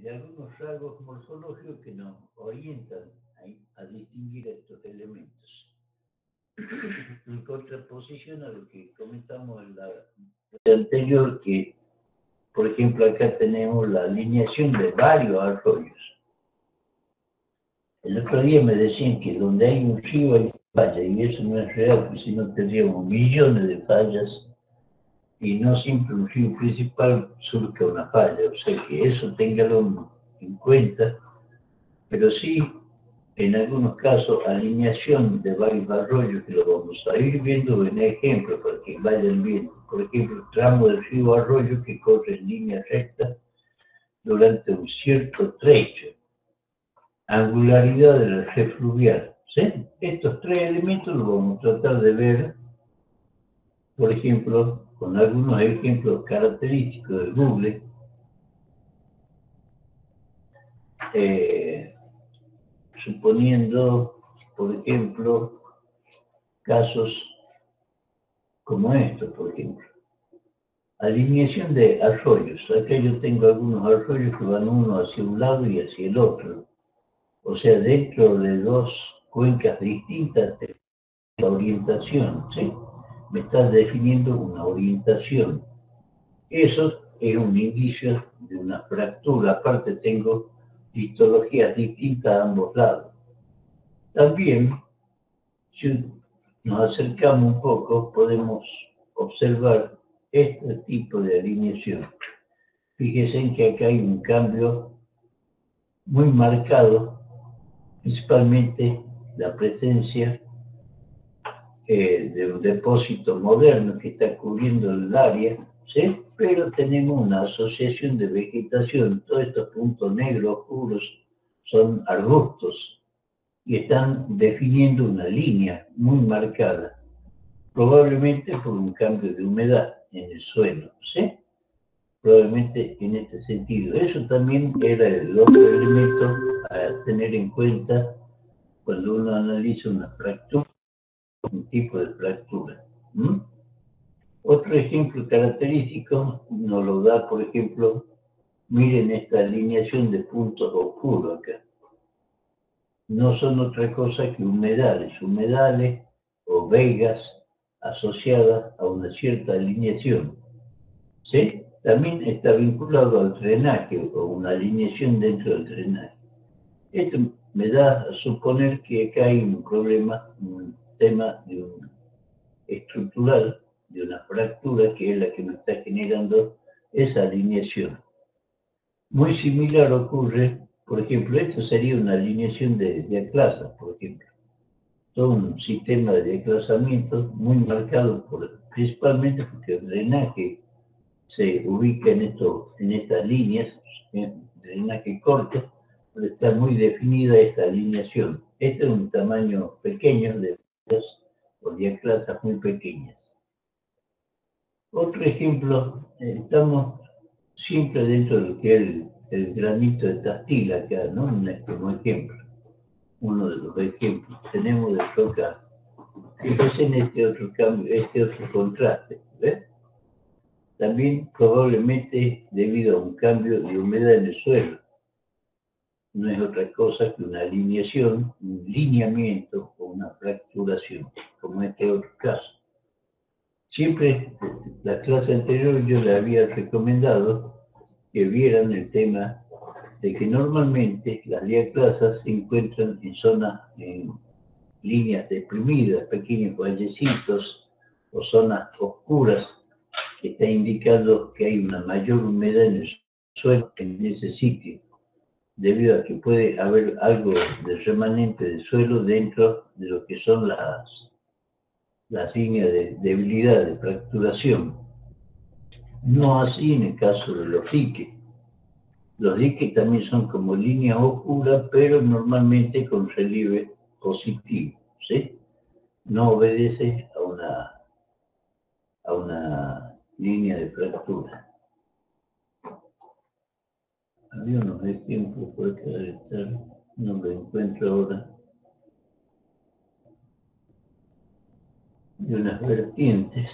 de algunos rasgos morfológicos que nos orientan a distinguir estos elementos. En contraposición a lo que comentamos en la anterior, que por ejemplo acá tenemos la alineación de varios arroyos. El otro día me decían que donde hay un río hay falla, y eso no es real, porque si no tendríamos millones de fallas, y no siempre un río principal surca una falla, o sea que eso téngalo en cuenta, pero sí, en algunos casos, alineación de varios arroyos, que lo vamos a ir viendo en ejemplo para que vayan viendo. Por ejemplo, tramo del río Arroyo que corre en línea recta durante un cierto trecho. Angularidad de la red fluvial. ¿Sí? Estos tres elementos los vamos a tratar de ver, por ejemplo, con algunos ejemplos característicos de Google. Suponiendo, por ejemplo, casos como estos, por ejemplo. Alineación de arroyos. Acá yo tengo algunos arroyos que van uno hacia un lado y hacia el otro. O sea, dentro de dos cuencas distintas, la orientación, ¿sí? Me está definiendo una orientación. Eso es un indicio de una fractura. Aparte tengo histologías distintas a ambos lados. También, si nos acercamos un poco, podemos observar este tipo de alineación. Fíjense en que acá hay un cambio muy marcado, principalmente la presencia de un depósito moderno que está cubriendo el área, ¿sí? Pero tenemos una asociación de vegetación. Todos estos puntos negros oscuros son arbustos y están definiendo una línea muy marcada, probablemente por un cambio de humedad en el suelo, ¿sí? Probablemente en este sentido. Eso también era el otro elemento a tener en cuenta cuando uno analiza una fractura, un tipo de fractura. Otro ejemplo característico nos lo da, por ejemplo, miren esta alineación de puntos oscuros acá. No son otra cosa que humedales o vegas asociadas a una cierta alineación. ¿Sí? También está vinculado al drenaje o una alineación dentro del drenaje. Esto me da a suponer que acá hay un problema, un tema de estructural, de una fractura que es la que me está generando esa alineación. Muy similar ocurre, por ejemplo, esto sería una alineación de diaclasas, por ejemplo. Todo un sistema de diaclasamiento muy marcado principalmente porque el drenaje se ubica en estas líneas, en drenaje corto, pero está muy definida esta alineación. Este es un tamaño pequeño de o diaclasas muy pequeñas. Otro ejemplo, estamos siempre dentro de lo que es el granito de Tastila acá, ¿no? Como ejemplo, uno de los ejemplos. Tenemos de roca. Fíjense en este otro cambio, este otro contraste, ¿ves? También probablemente debido a un cambio de humedad en el suelo. No es otra cosa que una alineación, un lineamiento o una fracturación, como este otro caso. Siempre, la clase anterior yo le había recomendado que vieran el tema de que normalmente las diaclasas se encuentran en zonas, en líneas deprimidas, pequeños vallecitos o zonas oscuras, que está indicando que hay una mayor humedad en el suelo en ese sitio, debido a que puede haber algo de remanente de suelo dentro de lo que son las líneas de debilidad, de fracturación. No así en el caso de los diques. Los diques también son como líneas oscuras, pero normalmente con relieve positivo, ¿sí? No obedece a una línea de fractura. Había unos ejemplos por acá de estar, no lo encuentro ahora, de unas vertientes,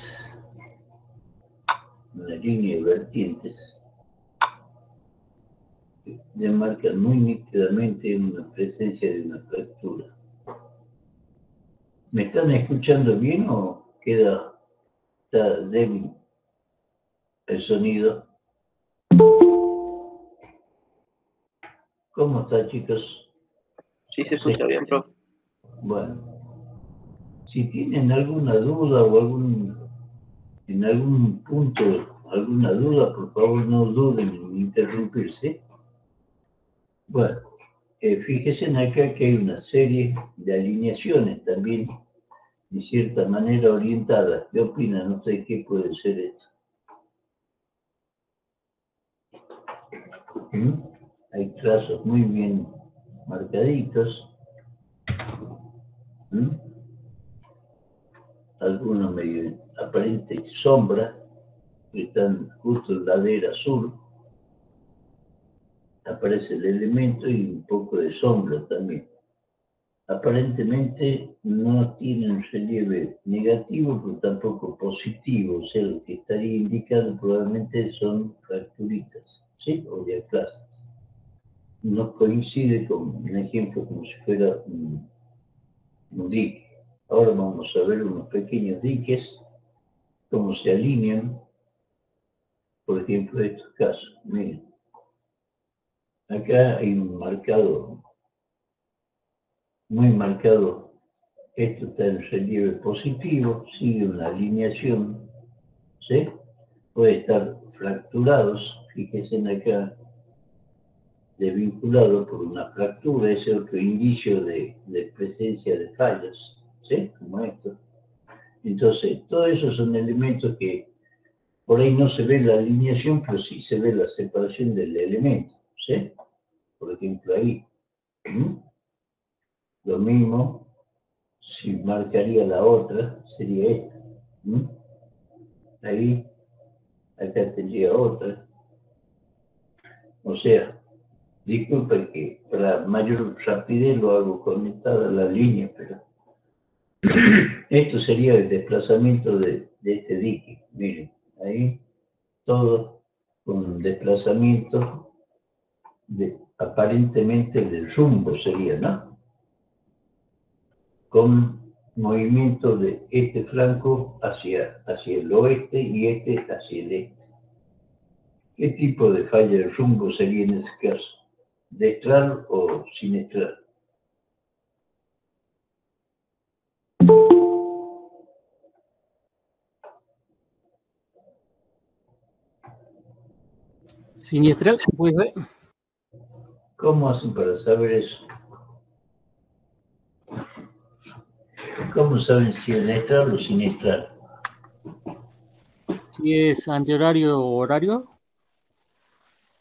una línea de vertientes, demarcan muy nítidamente una presencia de una fractura. ¿Me están escuchando bien o está débil el sonido? ¿Cómo está, chicos? Sí, se escucha bien, profe. Bueno, si tienen alguna duda o en algún punto alguna duda, por favor no duden en interrumpirse. Bueno, fíjense acá que hay una serie de alineaciones también, de cierta manera orientadas. ¿Qué opinan ustedes? ¿Qué puede ser esto? Hay trazos muy bien marcaditos. Algunos medio aparente sombra, que están justo en la ladera sur. Aparece el elemento y un poco de sombra también. Aparentemente no tienen relieve negativo, pero tampoco positivo, o sea, lo que estaría indicando probablemente son fracturitas, ¿sí? O diaplasas. No coincide con un ejemplo como si fuera un dique. Ahora vamos a ver unos pequeños diques, cómo se alinean, por ejemplo, estos casos. Miren, acá hay un marcado, muy marcado. Esto está en relieve positivo, sigue una alineación, ¿sí? Puede estar fracturados, fíjense acá, desvinculado por una fractura, ese es otro indicio de presencia de fallas, ¿sí? Como esto. Entonces, todos esos son elementos que por ahí no se ve la alineación, pero sí se ve la separación del elemento, ¿sí? Por ejemplo, ahí. Lo mismo, si marcaría la otra, sería esta. Ahí, acá tendría otra. O sea, disculpen que para mayor rapidez lo hago conectada a la línea, pero esto sería el desplazamiento de este dique. Miren, ahí todo con desplazamiento aparentemente del rumbo sería, ¿no? Con movimiento de este flanco hacia el oeste y este hacia el este. ¿Qué tipo de falla de rumbo sería en ese caso? ¿Destral o sinestral? Siniestral, puede ser. ¿Cómo hacen para saber eso? ¿Cómo saben si es destral o siniestral? Si es antihorario o horario.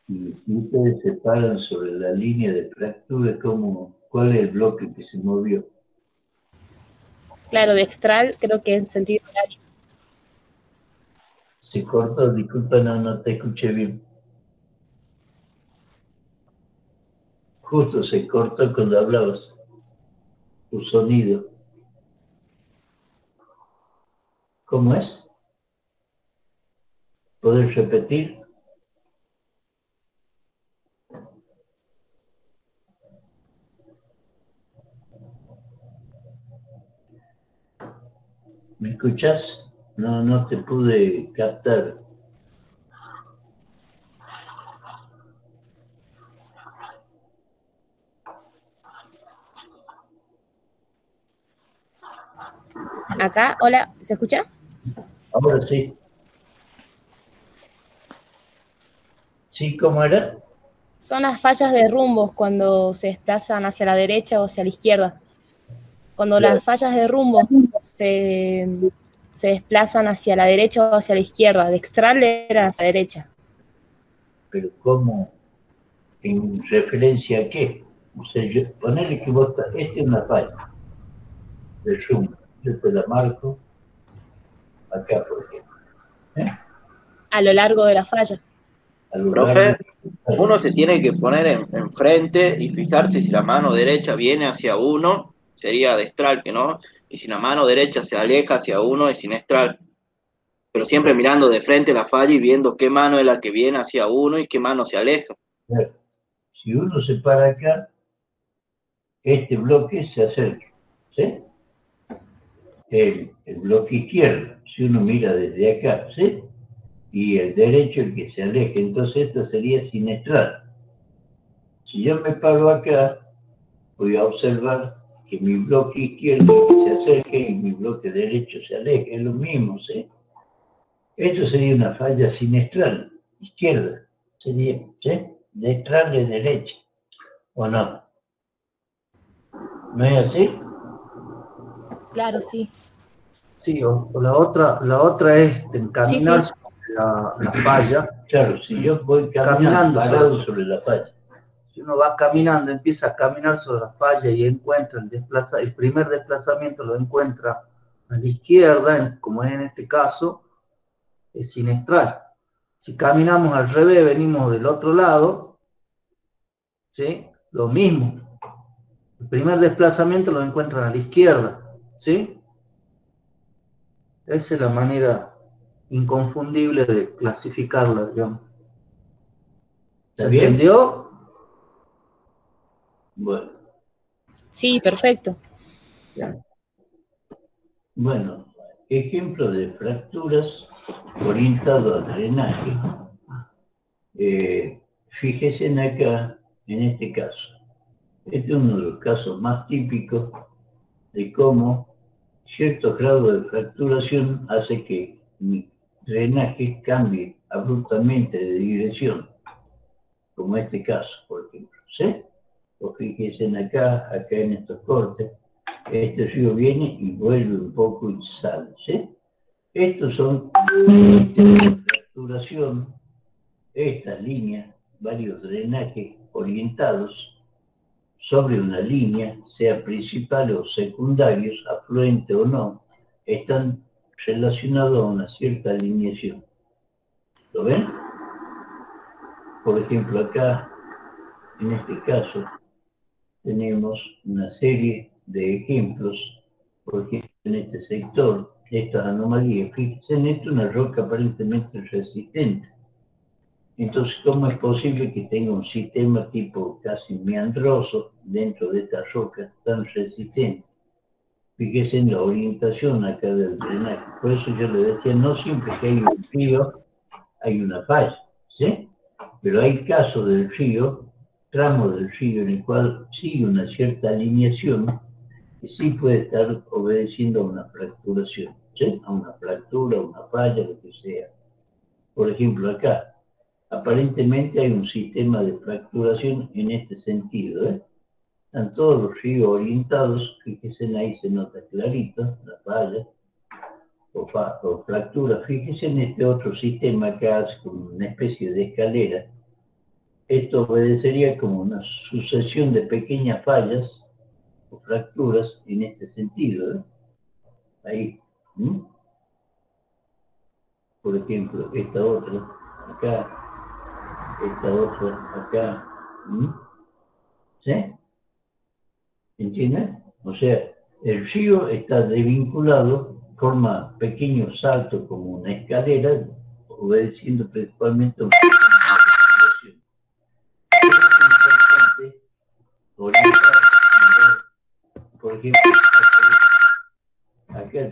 Y ustedes se paran sobre la línea de fractura, ¿cuál es el bloque que se movió? Claro, dextral creo que en sentido horario. Se cortó, disculpa, no te escuché bien. Justo se cortó cuando hablabas. Tu sonido. ¿Cómo es? ¿Puedes repetir? ¿Me escuchas? No te pude captar. Acá, hola, ¿se escucha? Ahora sí. ¿Sí? ¿Cómo era? Son las fallas de rumbos cuando se desplazan hacia la derecha o hacia la izquierda. Cuando Claro. las fallas de rumbo se desplazan hacia la derecha o hacia la izquierda, dextral era hacia la derecha. Pero ¿cómo? ¿En referencia a qué? O sea, ponele que vos, esta es una falla de rumbo. Yo te la marco acá, por ejemplo. A lo largo de la falla. Profe, uno se tiene que poner enfrente y fijarse si la mano derecha viene hacia uno, sería destral, ¿no? Y si la mano derecha se aleja hacia uno, es sinestral. Pero siempre mirando de frente la falla y viendo qué mano es la que viene hacia uno y qué mano se aleja. si uno se para acá, este bloque se acerca, ¿sí? El bloque izquierdo, si uno mira desde acá, ¿sí? Y el derecho el que se aleje, entonces esto sería sinestral. Si yo me paro acá, voy a observar que mi bloque izquierdo se acerque y mi bloque derecho se aleje, es lo mismo, ¿sí? Esto sería una falla sinestral, izquierda, sería, ¿sí? Destral de derecha, ¿o no? ¿No es así? Claro, sí. Sí, o la otra es caminar Sí. sobre la falla. Claro, si yo voy caminando parado sobre la falla. Si uno va caminando, empieza a caminar sobre la falla y encuentra el primer desplazamiento lo encuentra a la izquierda, como es en este caso, es sinestral. Si caminamos al revés, venimos del otro lado, ¿sí? Lo mismo. El primer desplazamiento lo encuentran a la izquierda, ¿sí? Esa es la manera inconfundible de clasificarla, digamos. ¿Se entendió? Bueno. Sí, perfecto. Bien. Bueno, ejemplo de fracturas orientado al drenaje. Fíjense acá, en este caso. Este es uno de los casos más típicos de cómo cierto grado de fracturación hace que mi drenaje cambie abruptamente de dirección, como este caso, por ejemplo, ¿sí? O fíjense acá en estos cortes, este río viene y vuelve un poco y sale, ¿sí? Estos son sistemas de fracturación, estas líneas, varios drenajes orientados sobre una línea, sea principal o secundarios, afluente o no, están relacionados a una cierta alineación. ¿Lo ven? Por ejemplo, acá, en este caso, tenemos una serie de ejemplos, por ejemplo, en este sector, estas anomalías. Fíjense en esto, una roca aparentemente resistente. Entonces, ¿cómo es posible que tenga un sistema tipo casi meandroso dentro de esta roca tan resistente? Fíjese en la orientación acá del drenaje. Por eso yo le decía, no siempre que hay un río hay una falla, ¿sí? Pero hay casos del río, tramos del río en el cual sigue una cierta alineación que sí puede estar obedeciendo a una fracturación, ¿sí? A una fractura, a una falla, lo que sea. Por ejemplo, acá, aparentemente hay un sistema de fracturación en este sentido, ¿eh? Están todos los ríos orientados, fíjense ahí se nota clarito, la falla o fractura. Fíjense en este otro sistema que hace como una especie de escalera. Esto obedecería como una sucesión de pequeñas fallas o fracturas en este sentido, ¿eh? Ahí. ¿Mm? Por ejemplo, esta otra, acá, esta otra, acá. ¿Mm? ¿Sí? ¿Entienden? O sea, el río está desvinculado, forma pequeños saltos como una escalera, obedeciendo principalmente a una circulación. Es importante orientar, por ejemplo, acá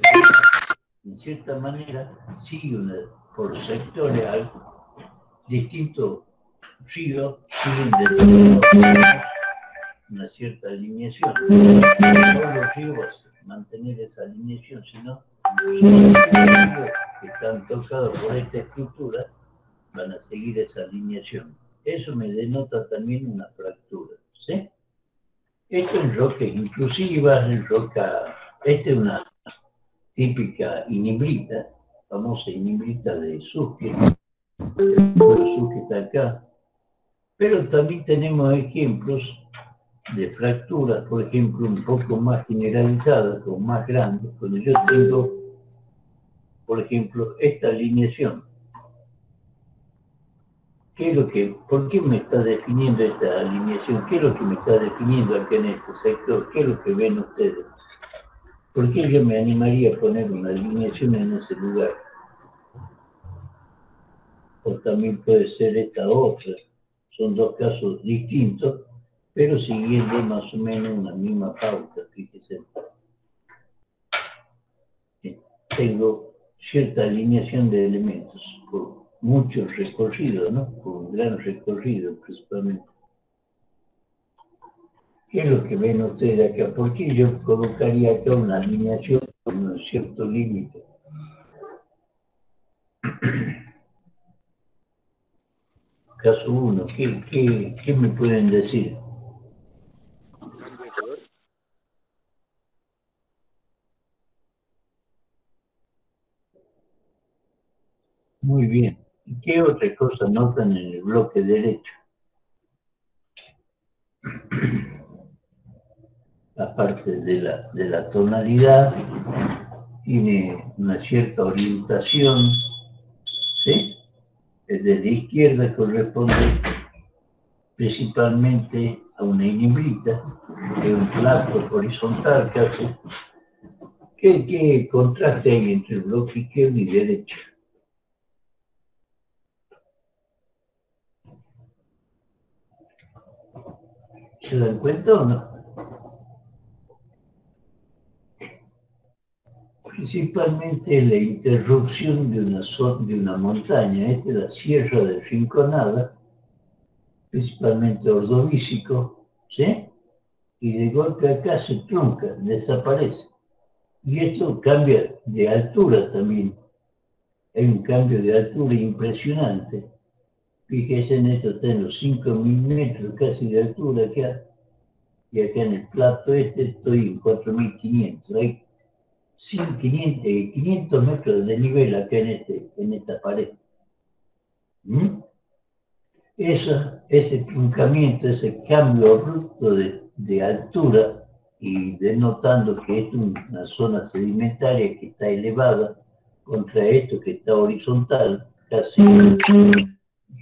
en cierta manera sigue por sectorial, distintos ríos siguen de una cierta alineación. Todos los ríos mantener esa alineación, sino los ríos que están tocados por esta estructura van a seguir esa alineación. Eso me denota también una fractura, ¿sí? Esto en roca inclusiva, en roca, esta es una típica inimbrita, famosa inimbrita de Susque, el Susque está acá, pero también tenemos ejemplos de fracturas, por ejemplo, un poco más generalizadas o más grandes, cuando yo tengo, por ejemplo, esta alineación. ¿Por qué me está definiendo esta alineación? ¿Qué es lo que me está definiendo acá en este sector? ¿Qué es lo que ven ustedes? ¿Por qué yo me animaría a poner una alineación en ese lugar? O también puede ser esta otra, Son dos casos distintos, pero siguiendo más o menos una misma pauta, fíjese. Tengo cierta alineación de elementos por mucho recorrido, ¿no? Por un gran recorrido principalmente. ¿Qué es lo que ven ustedes acá? ¿Por qué yo colocaría acá una alineación con un cierto límite? Caso 1, ¿qué me pueden decir? Muy bien. ¿Y qué otra cosa notan en el bloque derecho? Aparte de la tonalidad, tiene una cierta orientación, ¿sí? Desde la izquierda corresponde principalmente a una inebrita, de un plato horizontal casi. ¿Qué contraste hay entre el bloque izquierdo y derecho? ¿Se dan cuenta o no? Principalmente la interrupción de una montaña, esta es la Sierra de Rinconada, principalmente ordovícico, ¿sí? Y de golpe acá se trunca, desaparece. Y esto cambia de altura también. Hay un cambio de altura impresionante. Fíjese en esto, está en los 5.000 metros casi de altura acá. Y acá en el plato estoy en 4.500. Hay 500 metros de nivel acá en esta pared. ¿Mm? Ese truncamiento, ese cambio abrupto de altura y denotando que es una zona sedimentaria que está elevada contra esto que está horizontal, casi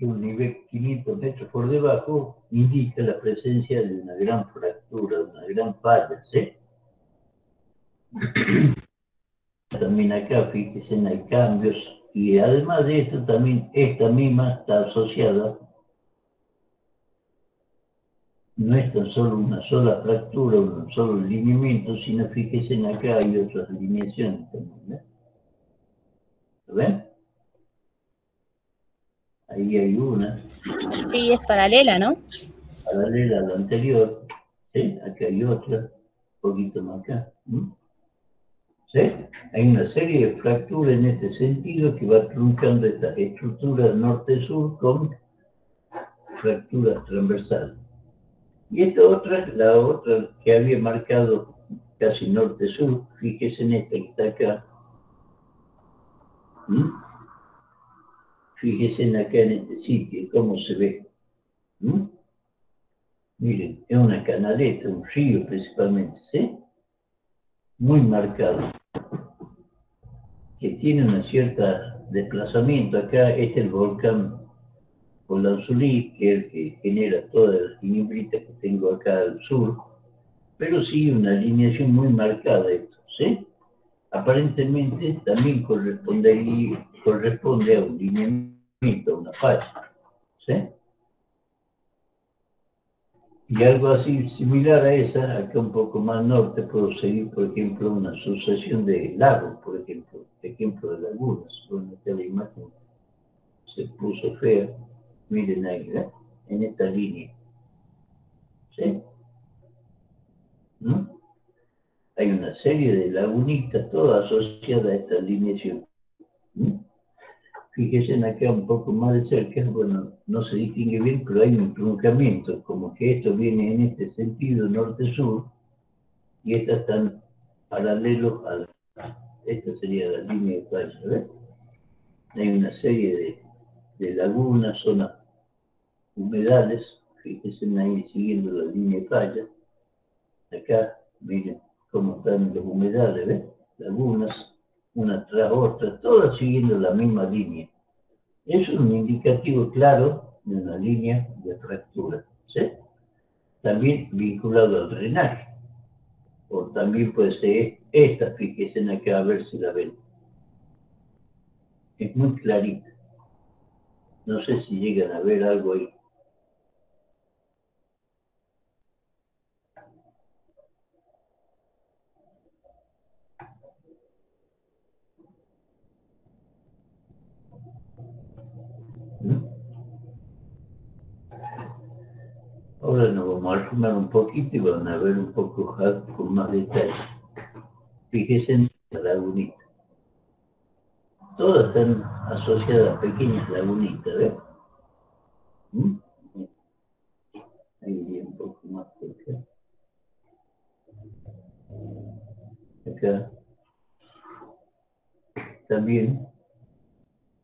un nivel 500 metros por debajo, indica la presencia de una gran fractura, una gran falla, ¿sí? También acá, fíjense, hay cambios y además de esto también esta misma está asociada. No es tan solo una sola fractura, un solo lineamiento, sino fíjense en acá hay otras alineaciones también, ¿no? ¿Lo ven? Ahí hay una. Sí, es paralela, ¿no? Paralela a la anterior. ¿Sí? Acá hay otra. Un poquito más acá. ¿Sí? Hay una serie de fracturas en este sentido que va truncando estas estructuras norte-sur con fracturas transversales. Y esta otra, la otra que había marcado casi norte-sur, fíjese en esta que está acá. Fíjese en acá en este sitio, cómo se ve. Miren, es una canaleta, un río principalmente, ¿sí? Muy marcado, que tiene una cierta desplazamiento. Acá este es el volcán Olanzulí, que es el que genera todas las inebritas que tengo acá al sur, pero sí una alineación muy marcada esto, ¿sí? Aparentemente también corresponde a un lineamiento, a una falla, ¿sí? Y algo así similar a esa, acá un poco más norte, puedo seguir, por ejemplo, una sucesión de lagos, por ejemplo de lagunas. Bueno, esta la imagen se puso fea, miren ahí, ¿eh? En esta línea, ¿sí? ¿No? Hay una serie de lagunitas, todas asociadas a esta alineación. Fíjense acá un poco más de cerca, bueno, no se distingue bien, pero hay un truncamiento, como que esto viene en este sentido norte-sur, y estas están paralelos a esta sería la línea de playa, ¿ves? Hay una serie de lagunas, zonas humedales, fíjense ahí siguiendo la línea de playa. Acá, miren cómo están los humedales, ¿ves? Lagunas, una tras otra, todas siguiendo la misma línea. Es un indicativo claro de una línea de fractura, ¿sí? También vinculado al drenaje. O también puede ser esta, fíjense acá a ver si la ven. Es muy clarita. No sé si llegan a ver algo ahí. Ahora nos vamos a arrimar un poquito y van a ver un poco con más detalle. Fíjense en la lagunita. Todas están asociadas a pequeñas lagunitas, ¿ves? ¿Mm? Ahí iría un poco más por acá. Acá. También,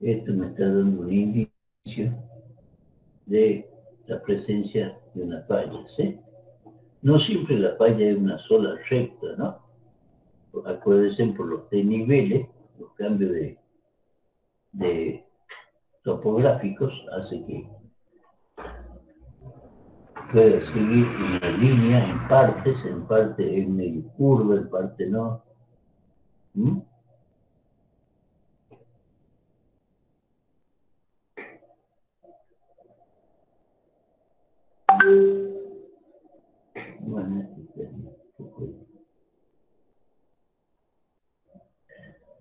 esto me está dando un indicio de la presencia de una falla, ¿sí? No siempre la falla es una sola recta, ¿no? Acuérdense por los desniveles, los cambios de topográficos hace que pueda seguir una línea en parte es medio curva, en parte no. ¿Mm?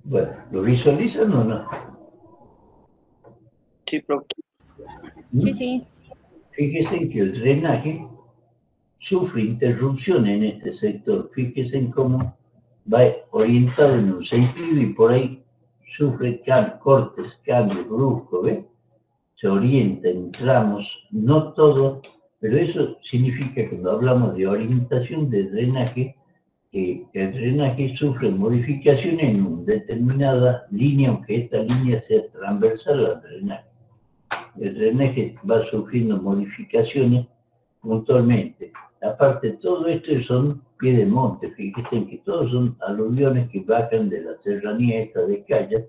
Bueno, ¿lo visualizan o no? Sí, profe. Sí, sí. Fíjense que el drenaje sufre interrupción en este sector. Fíjense en cómo va orientado en un sentido y por ahí sufre cortes, cambios bruscos, ¿ves? Se orienta en tramos, no todo, pero eso significa que cuando hablamos de orientación de drenaje, que el drenaje sufre modificaciones en una determinada línea, aunque esta línea sea transversal al drenaje. El drenaje va sufriendo modificaciones puntualmente. Aparte, todo esto son pies de monte, fíjense que todos son aluviones que bajan de la serranía esta de Calla,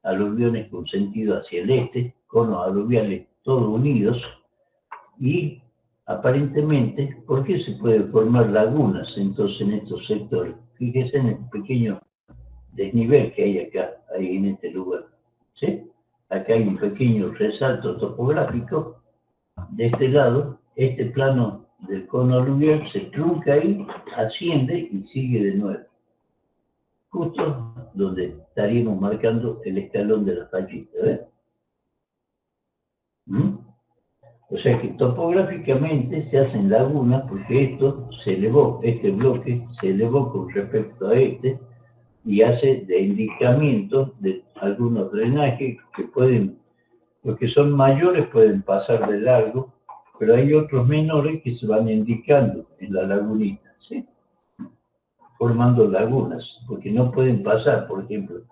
aluviones con sentido hacia el este, conos aluviales todos unidos, y aparentemente, ¿por qué se pueden formar lagunas entonces en estos sectores? Fíjense en el pequeño desnivel que hay acá, ahí en este lugar, ¿sí? Acá hay un pequeño resalto topográfico, de este lado, este plano del cono aluvial se trunca ahí, asciende y sigue de nuevo. Justo donde estaríamos marcando el escalón de la fallita, ¿ves? ¿Mm? O sea que topográficamente se hacen lagunas porque esto se elevó, este bloque se elevó con respecto a este y hace de indicamiento de algunos drenajes que pueden, los que son mayores pueden pasar de largo, pero hay otros menores que se van indicando en la lagunita, ¿sí? Formando lagunas, porque no pueden pasar, por ejemplo,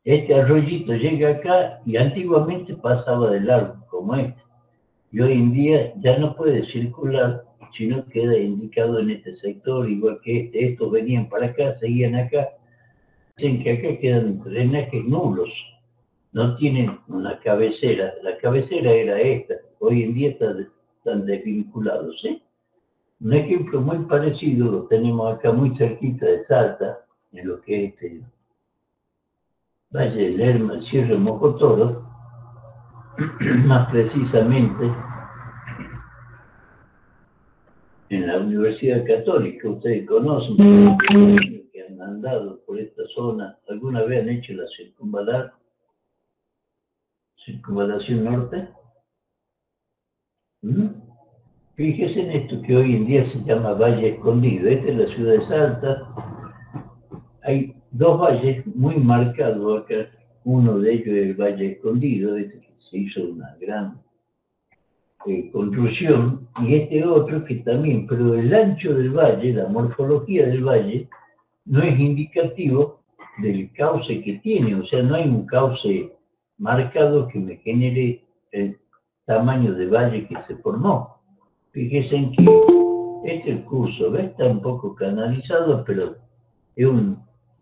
este arroyito llega acá y antiguamente pasaba de largo, como este. Y hoy en día ya no puede circular, sino queda indicado en este sector, igual que este. Estos venían para acá, seguían acá. Dicen que acá quedan drenajes nulos, no tienen una cabecera. La cabecera era esta, hoy en día están desvinculados, ¿sí? Un ejemplo muy parecido lo tenemos acá muy cerquita de Salta, en lo que es este Valle del Lerma, Sierra Mocotoro, más precisamente en la Universidad Católica. Ustedes conocen que han andado por esta zona, ¿alguna vez han hecho la circunvalación norte? ¿Mm? Fíjese en esto que hoy en día se llama Valle Escondido. Esta es la ciudad de Salta. Hay dos valles muy marcados acá. Uno de ellos es el Valle Escondido, este que se hizo una gran construcción, y este otro que también, pero el ancho del valle, la morfología del valle, no es indicativo del cauce que tiene, o sea, no hay un cauce marcado que me genere el tamaño de valle que se formó. Fíjense en que este es el curso, ¿ves? Está un poco canalizado, pero es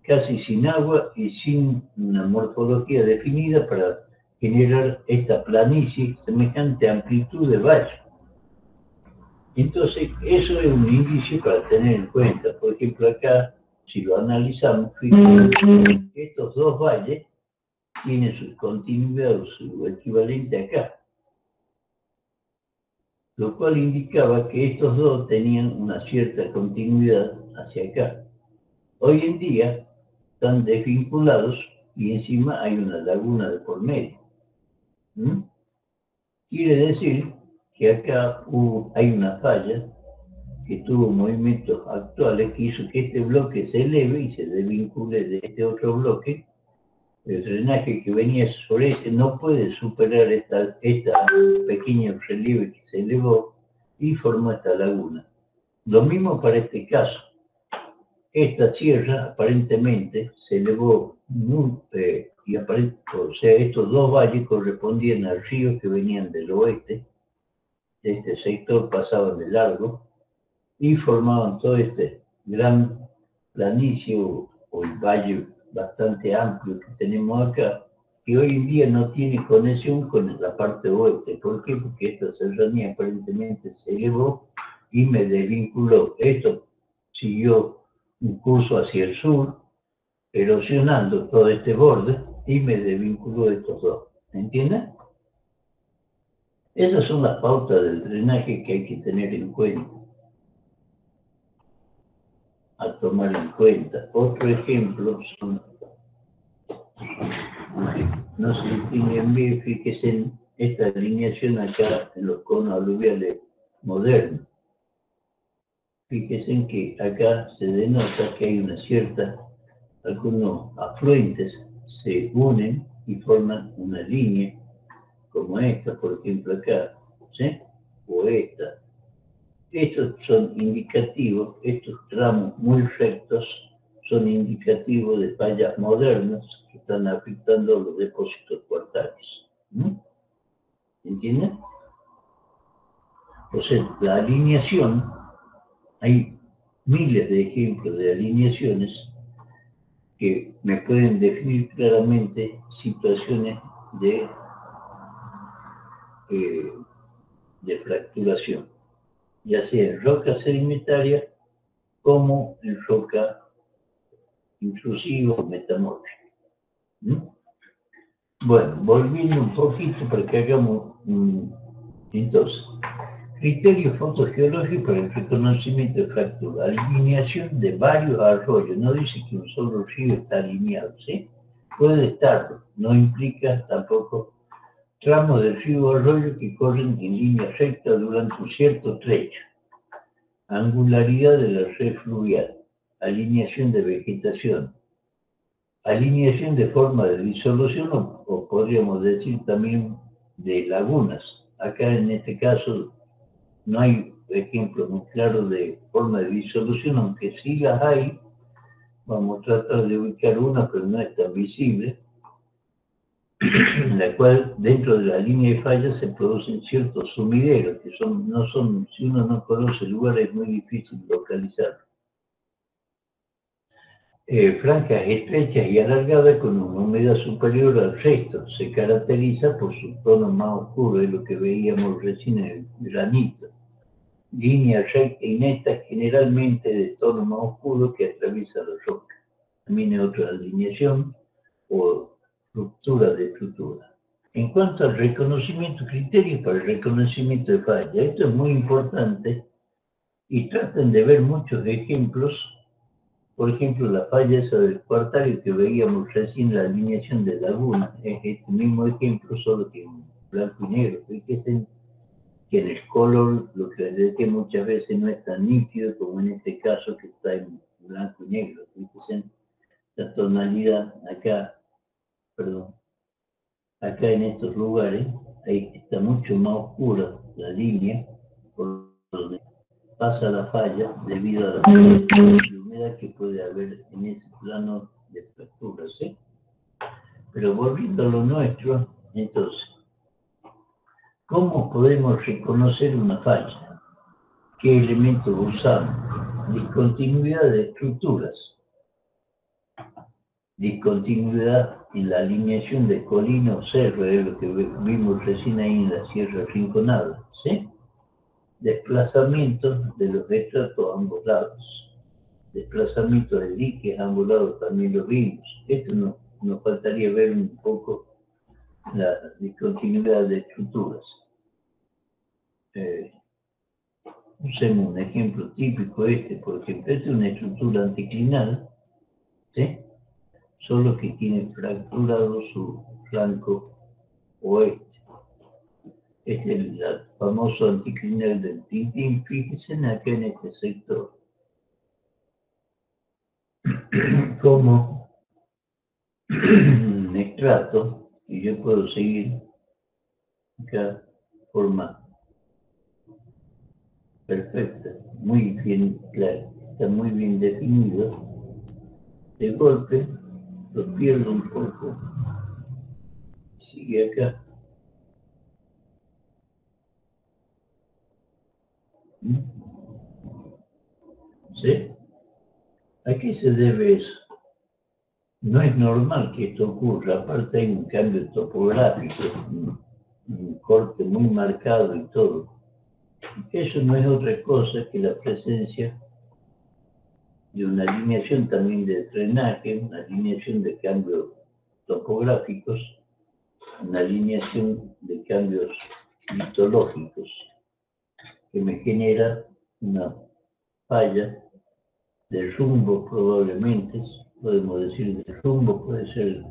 casi sin agua y sin una morfología definida para generar esta planicie, semejante amplitud de valle. Entonces, eso es un indicio para tener en cuenta. Por ejemplo, acá, si lo analizamos, fíjense, estos dos valles tienen su continuidad o su equivalente acá, lo cual indicaba que estos dos tenían una cierta continuidad hacia acá. Hoy en día están desvinculados y encima hay una laguna de por medio. ¿Mm? Quiere decir que acá hay una falla que tuvo movimientos actuales que hizo que este bloque se eleve y se desvincule de este otro bloque. El drenaje que venía sobre este no puede superar esta pequeño relieve que se elevó y formó esta laguna. Lo mismo para este caso. Esta sierra aparentemente se elevó o sea, estos dos valles correspondían a ríos que venían del oeste. De este sector pasaban de largo y formaban todo este gran planicie o el valle bastante amplio que tenemos acá, que hoy en día no tiene conexión con la parte oeste. ¿Por qué? Porque esta serranía aparentemente se elevó y me desvinculó. Esto siguió un curso hacia el sur, erosionando todo este borde y me desvinculó de estos dos. ¿Me entienden? Esas son las pautas del drenaje que hay que tener en cuenta, a tomar en cuenta. Otro ejemplo son, no se distinguen bien, fíjense en esta alineación acá en los conos aluviales modernos. Fíjense en que acá se denota que hay algunos afluentes se unen y forman una línea, como esta, por ejemplo, acá, ¿sí? O esta. Estos son indicativos, estos tramos muy rectos son indicativos de fallas modernas que están afectando los depósitos cuartales. ¿Entienden? O sea, la alineación, hay miles de ejemplos de alineaciones que me pueden definir claramente situaciones de fracturación, ya sea en roca sedimentaria como en roca intrusiva o metamórfica. Bueno, volviendo un poquito para que hagamos entonces, criterio fotogeológico para el reconocimiento de fractura, alineación de varios arroyos, no dice que un solo río está alineado, ¿sí? Puede estarlo, no implica tampoco tramos del río o arroyo que corren en línea recta durante un cierto trecho, angularidad de la red fluvial, alineación de vegetación, alineación de forma de disolución o podríamos decir también de lagunas. Acá en este caso no hay ejemplo muy claro de forma de disolución, aunque sí las hay. Vamos a tratar de ubicar una, pero no es tan visible, en la cual dentro de la línea de falla se producen ciertos sumideros, que si uno no conoce el lugar es muy difícil localizarlo. Franjas estrechas y alargadas con una humedad superior al resto, se caracteriza por su tono más oscuro, es lo que veíamos recién en el granito. Línea recta y neta, generalmente de tono más oscuro que atraviesa la roca. También hay otra alineación o ruptura de estructura. En cuanto al reconocimiento, criterios para el reconocimiento de falla, esto es muy importante y traten de ver muchos ejemplos. Por ejemplo, la falla esa del cuartario que veíamos recién, la alineación de laguna, es este mismo ejemplo, solo que en blanco y negro. Fíjense que en el color, lo que les decía muchas veces, no es tan nítido como en este caso que está en blanco y negro. Fíjense la tonalidad acá, acá en estos lugares, ahí está mucho más oscura la línea por donde pasa la falla debido a la humedad que puede haber en ese plano de fractura, ¿sí? Pero volviendo a lo nuestro, entonces, ¿cómo podemos reconocer una falla? ¿Qué elementos usamos? Discontinuidad de estructuras, discontinuidad en la alineación de colina o cerro, es lo que vimos recién ahí en la Sierra Rinconada, ¿sí? Desplazamiento de los estratos a ambos lados, desplazamiento de diques a ambos lados también los vimos. Esto nos faltaría ver un poco la discontinuidad de estructuras. Usemos un ejemplo típico por ejemplo, esta es una estructura anticlinal, ¿sí? Solo que tiene fracturado su flanco oeste. Este es el famoso anticlinal del Tintín. Fíjense acá en este sector. Como un extracto, y yo puedo seguir acá, forma perfecta, muy bien clara, está muy bien definido. De golpe lo pierdo un poco, sigue acá. ¿Sí? ¿A qué se debe eso? No es normal que esto ocurra, aparte hay un cambio topográfico, un corte muy marcado y todo. Eso no es otra cosa que la presencia de una alineación también de drenaje, una alineación de cambios topográficos, una alineación de cambios litológicos, que me genera una falla de rumbo probablemente, podemos decir de rumbo, puede ser,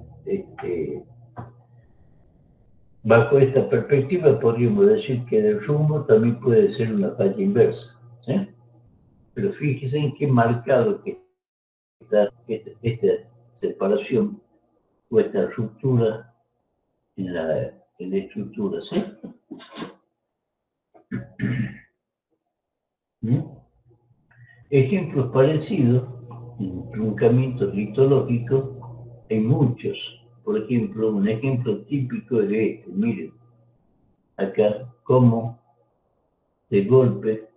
bajo esta perspectiva podríamos decir que del rumbo también puede ser una falla inversa, ¿sí? Pero fíjense en qué marcado que está esta separación o esta ruptura en la estructura, ¿sí? Ejemplos parecidos en truncamientos litológicos hay muchos. Por ejemplo, un ejemplo típico es este, miren, acá como de golpe,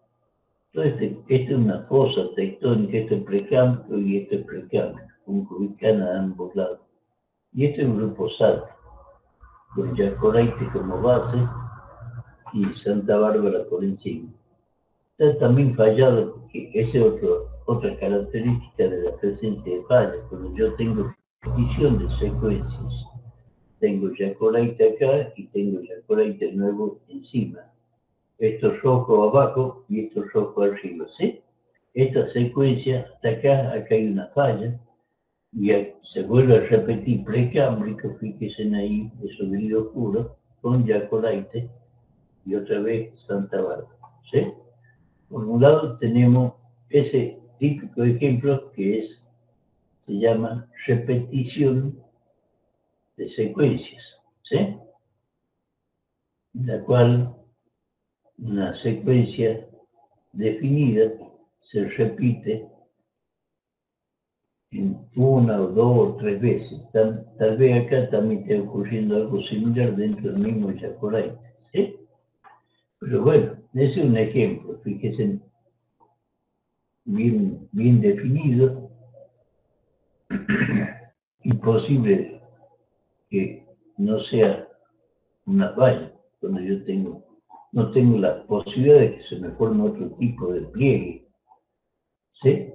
todo esta es una fosa tectónica, esto es precámbrico y esto es precámbrico, un cubicano a ambos lados. Y este es un grupo salto, con Yacoraite como base y Santa Bárbara por encima. Está también fallado, porque esa es otra característica de la presencia de fallas. Cuando yo tengo repetición de secuencias, tengo Yacoraite acá y tengo Yacoraite nuevo encima. Esto es rojo abajo y esto es rojo arriba, ¿sí? Esta secuencia hasta acá hay una falla, y se vuelve a repetir precámbrico, fíjense ahí, eso brillo oscuro, con Yacoraite y otra vez Santa Bárbara, ¿sí? Por un lado tenemos ese típico ejemplo que se llama repetición de secuencias, ¿sí? En la cual una secuencia definida se repite en una o dos o tres veces. Tal vez acá también esté ocurriendo algo similar dentro del mismo Yacoraite, ¿sí? Pero bueno, ese es un ejemplo, fíjense, bien definido, imposible que no sea una falla, cuando yo no tengo la posibilidad de que se me forme otro tipo de pliegue, ¿sí?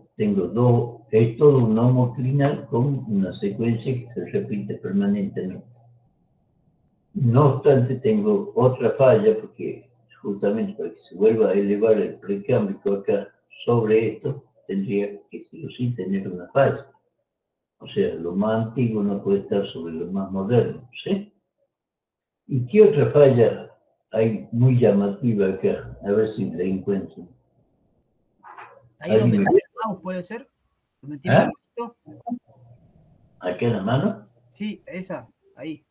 Es todo un homoclinal con una secuencia que se repite permanentemente. No obstante, tengo otra falla, porque justamente para que se vuelva a elevar el precámbrico acá sobre esto, tendría que sí o sí tener una falla. O sea, lo más antiguo no puede estar sobre lo más moderno, ¿sí? ¿Y qué otra falla hay muy llamativa acá? A ver si la encuentro. Ahí donde está el mouse, ¿puede ser? ¿Donde tiene la manito? ¿Acá en la mano? Sí, esa, ahí.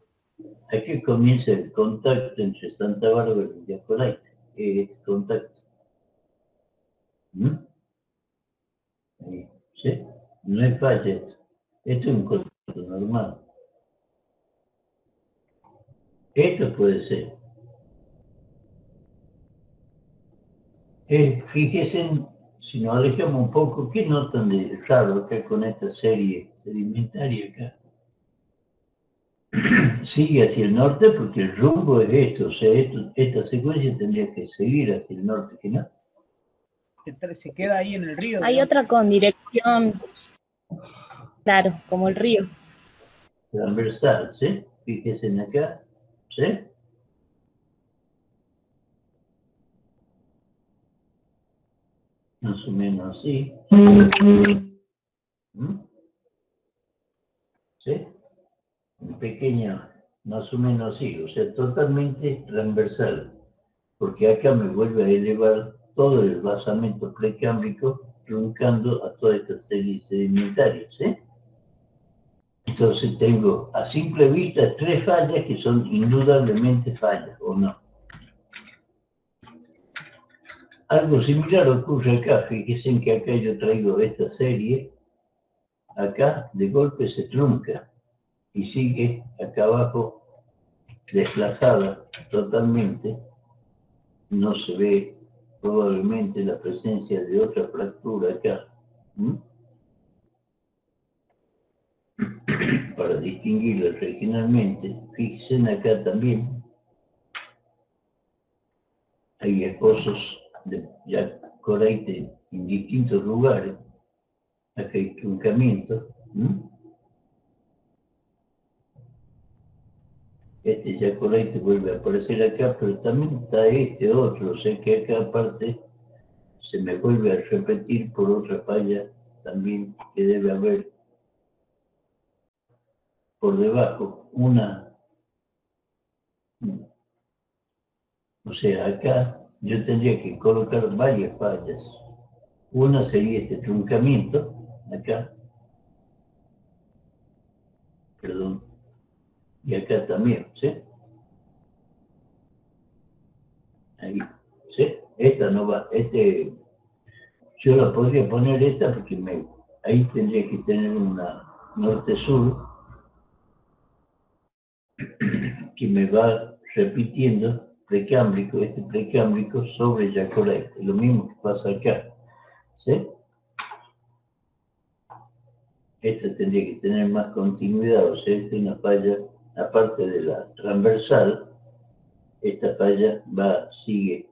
Aquí comienza el contacto entre Santa Bárbara y Yacoraite. Este contacto. Ahí, ¿sí? No hay falla esto. Esto es un contacto normal. Esto puede ser. Fíjense, si nos alejamos un poco, ¿qué notan de raro acá con esta serie sedimentaria acá? Sigue hacia el norte porque el rumbo es esto, o sea, esta secuencia tendría que seguir hacia el norte, ¿que no? Se queda ahí en el río. Hay otra con dirección, claro, como el río. Transversal, ¿sí? Fíjense acá, ¿sí? Más o menos así. ¿Sí? Un pequeño, más o menos así, o sea, totalmente transversal. porque acá me vuelve a elevar todo el basamento precámbrico, truncando a toda esta serie sedimentaria, ¿sí? Entonces tengo a simple vista 3 fallas que son indudablemente fallas, ¿o no? Algo similar ocurre acá, fíjense que acá yo traigo esta serie, acá de golpe se trunca y sigue acá abajo desplazada totalmente, no se ve probablemente la presencia de otra fractura acá. Para distinguirla regionalmente, fíjense acá también, hay esposos de yacoraite en distintos lugares, acá hay truncamiento. Este yacoraite vuelve a aparecer acá, pero también está este otro, o sea que acá aparte se me vuelve a repetir por otra falla también que debe haber por debajo una, o sea, acá yo tendría que colocar varias fallas. Una sería este truncamiento, acá, perdón, y acá también, ¿sí? Ahí, ¿sí? Esta no va, yo la podría poner esta porque ahí tendría que tener una norte-sur que me va repitiendo precámbrico, este precámbrico sobre yacoraite, lo mismo que pasa acá, ¿sí? Esta tendría que tener más continuidad, o sea, esta es una falla, aparte de la transversal, esta falla sigue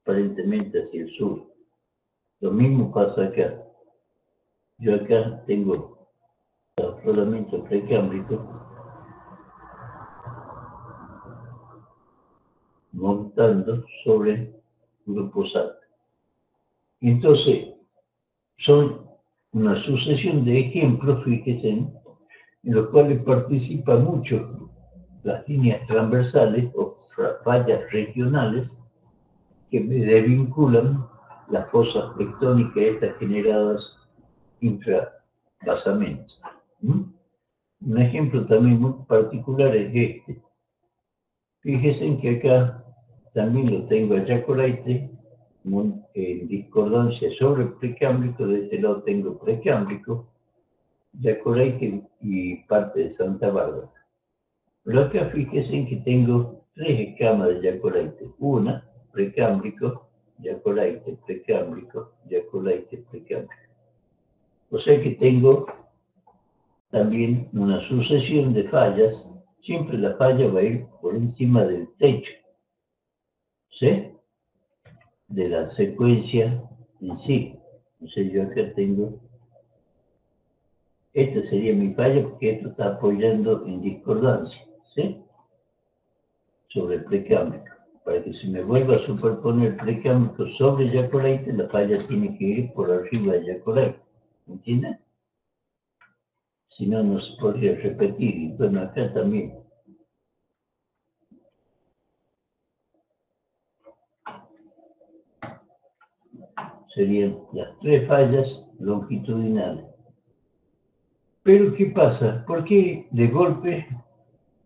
aparentemente hacia el sur. Lo mismo pasa acá. Yo acá tengo afloramiento precámbrico montando sobre grupos altos. Entonces, son una sucesión de ejemplos, fíjense, en los cuales participan mucho las líneas transversales o fallas regionales que me desvinculan las fosas tectónicas estas generadas intrabasamente. Un ejemplo también muy particular es este. Fíjense que acá también lo tengo a yacoraite en discordancia sobre el precámbrico, de este lado tengo precámbrico, yacoraite y parte de Santa Bárbara. Pero acá fíjense que tengo 3 escamas de yacoraite. Una, precámbrico, yacoraite, precámbrico, yacoraite, precámbrico. O sea que tengo también una sucesión de fallas. Siempre la falla va a ir por encima del techo, ¿sí? De la secuencia en sí. O sea, yo acá tengo, esta sería mi falla porque esto está apoyando en discordancia, ¿sí? Sobre el precámbrico. Para que se me vuelva a superponer el precámbrico sobre yacoraite, la falla tiene que ir por arriba de yacoraite. ¿Entienden? Si no, no se podría repetir. Y bueno, acá también. Serían las 3 fallas longitudinales. Pero, ¿qué pasa? ¿Por qué de golpe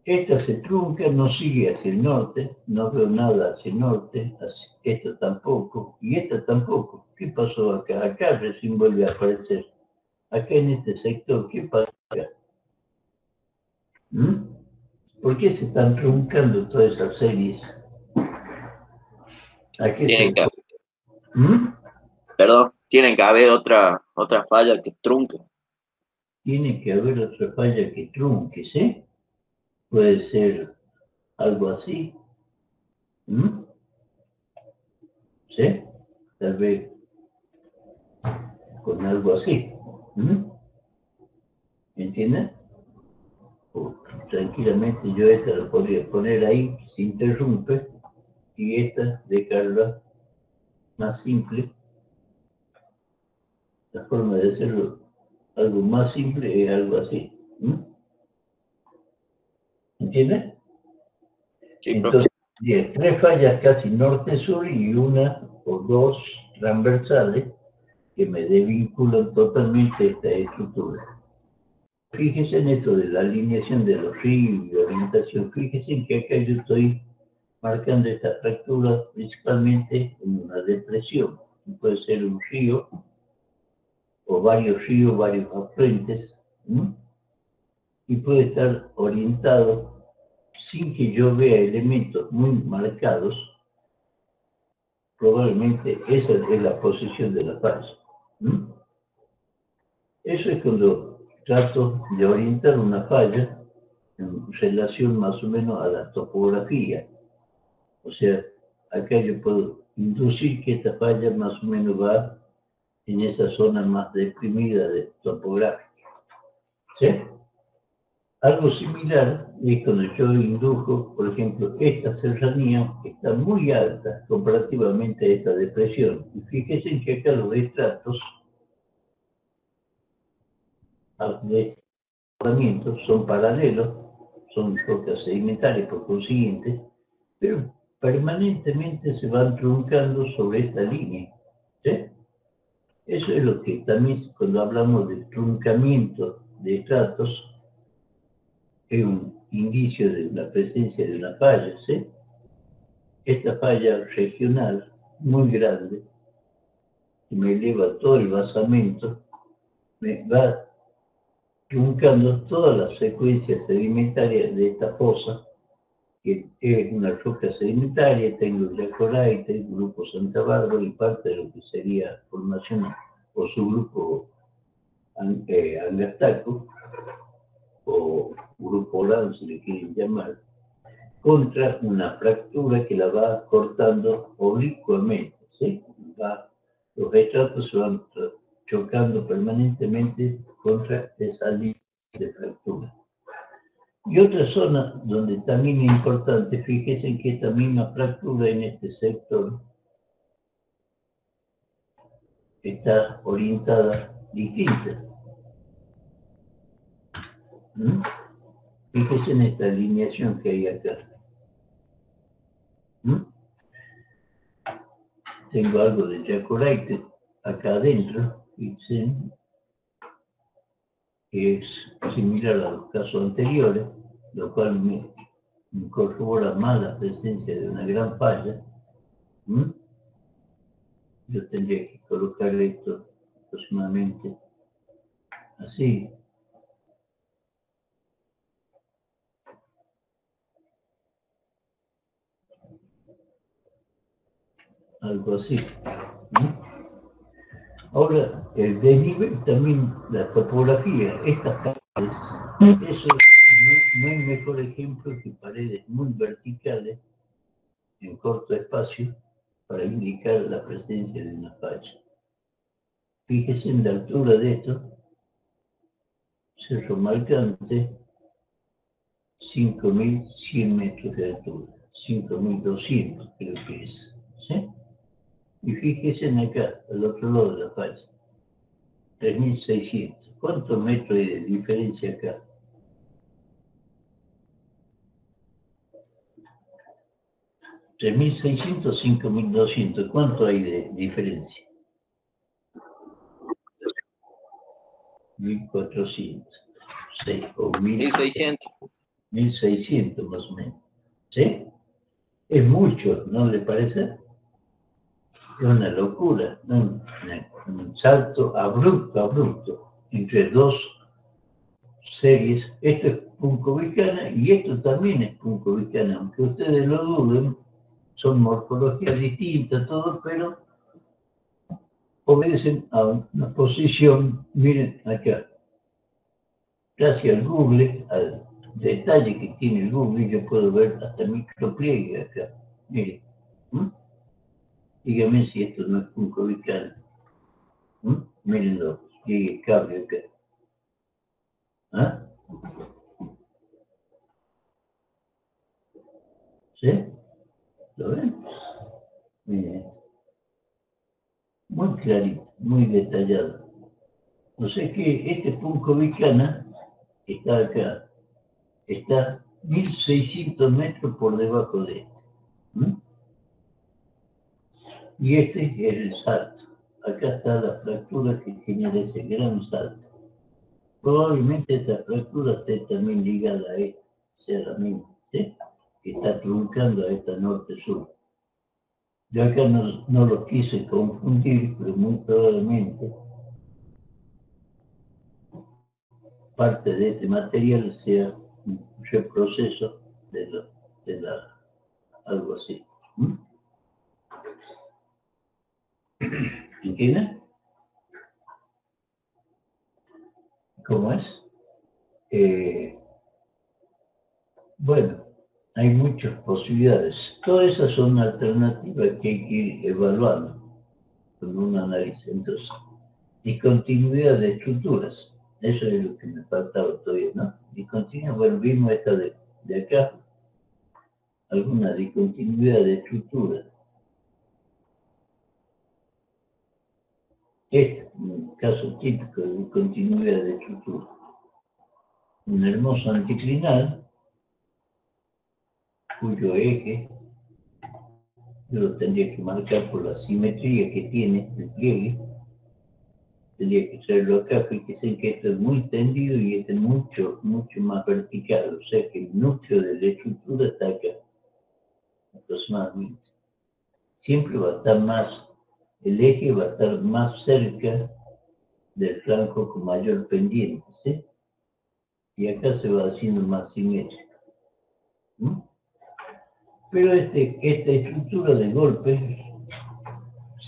esta se trunca, no sigue hacia el norte, no veo nada hacia el norte, esta tampoco, y esta tampoco? ¿Qué pasó acá? Acá recién vuelve a aparecer. Acá en este sector, ¿qué pasa acá? ¿Por qué se están truncando todas esas series? ¿A qué se Perdón, tienen que haber otra falla que trunque. Tiene que haber otra falla que trunque, ¿sí? Puede ser algo así. ¿Sí? Tal vez con algo así. ¿Entienden? Tranquilamente yo esta la podría poner ahí, se interrumpe, y esta dejarla más simple. La forma de hacerlo algo más simple es algo así. ¿Entienden? Sí, entonces, 10, 3 fallas casi norte-sur y una o dos transversales que me desvinculan totalmente esta estructura. Fíjese en esto de la alineación de los ríos y orientación. Fíjese en que acá yo estoy marcando esta fractura principalmente en una depresión. Puede ser un río o varios ríos, varios afluentes, ¿no? Y puede estar orientado sin que yo vea elementos muy marcados. Probablemente esa es la posición de la falla, ¿no? Eso es cuando trato de orientar una falla en relación más o menos a la topografía. O sea, acá yo puedo inducir que esta falla más o menos va en esa zona más deprimida de topográfica. ¿Sí? Algo similar es cuando yo indujo, por ejemplo, esta serranía está muy alta comparativamente a esta depresión. Y fíjense que acá los estratos de son paralelos, son rocas sedimentarias por consiguiente, pero permanentemente se van truncando sobre esta línea. ¿Sí? Eso es lo que también cuando hablamos de truncamiento de estratos es un indicio de la presencia de una falla. ¿Sí? Esta falla regional muy grande que me eleva todo el basamento me va truncando toda la secuencia sedimentaria de esta fosa, que es una roca sedimentaria. Tengo Yacoraite, el grupo Santa Bárbara y parte de lo que sería formación o subgrupo Angastaco, o grupo Orán, si le quieren llamar, contra una fractura que la va cortando oblicuamente, ¿sí? Los estratos se van chocando permanentemente contra esa línea de fractura. Y otra zona donde también es importante, fíjense que esta misma fractura en este sector está orientada distinta. ¿Mm? Fíjense en esta alineación que hay acá. ¿Mm? Tengo algo de Yacoraite acá adentro, fíjense, que es similar a los casos anteriores, lo cual me corrobora más la presencia de una gran falla. ¿Mm? Yo tendría que colocar esto aproximadamente así. Algo así. ¿Mm? Ahora, el desnivel también, la topografía, estas paredes, eso no hay mejor ejemplo que paredes muy verticales en corto espacio para indicar la presencia de una falla. Fíjese en la altura de esto, Cerro Marcante, 5.100 metros de altura, 5.200 creo que es. ¿Sí? Y fíjese en acá, al otro lado de la falla, 3.600. ¿Cuántos metros hay de diferencia acá? ¿3.600, 5.200? ¿Cuánto hay de diferencia? 1.400. Sí, o 1.600. 1.600 más o menos. ¿Sí? Es mucho, ¿no le parece? Es una locura, ¿no? Un salto abrupto, entre dos series. Esto es Punco-Vicana y esto también es Punco-Vicana, aunque ustedes lo duden, son morfologías distintas, todo, pero obedecen a una posición. Miren acá, gracias al Google, al detalle que tiene el Google, yo puedo ver hasta micropliegue acá. Miren, dígame si esto no es Punco-Vicana. Miren los pliegues cable acá. ¿Ah? ¿Sí? ¿Lo ven? Miren. Muy clarito, muy detallado. O sea que este Punco-Vicana está acá, está 1.600 metros por debajo de este. ¿Mm? Y este es el salto. Acá está la fractura que genera ese gran salto. Probablemente esta fractura esté también ligada a esta, sea la misma, ¿sí? Que está truncando a esta norte-sur. Yo acá no lo quise confundir, pero muy probablemente parte de este material sea un reproceso de algo así. ¿Mm? ¿Entienden? ¿Cómo es? Bueno, hay muchas posibilidades. Todas esas son alternativas que hay que ir evaluando con un análisis. Entonces, discontinuidad de estructuras. Eso es lo que me faltaba todavía, ¿no? Discontinuidad, bueno, vimos esta de acá, alguna discontinuidad de estructuras. Este, un caso típico de discontinuidad de estructura. Un hermoso anticlinal, cuyo eje yo lo tendría que marcar por la simetría que tiene el pliegue. Tendría que traerlo acá, fíjense que esto es muy tendido y este es mucho más vertical, o sea que el núcleo de la estructura está acá, aproximadamente. Siempre va a estar más, el eje va a estar más cerca del flanco con mayor pendiente, ¿sí? Y acá se va haciendo más simétrico. ¿Mm? Pero esta estructura de golpe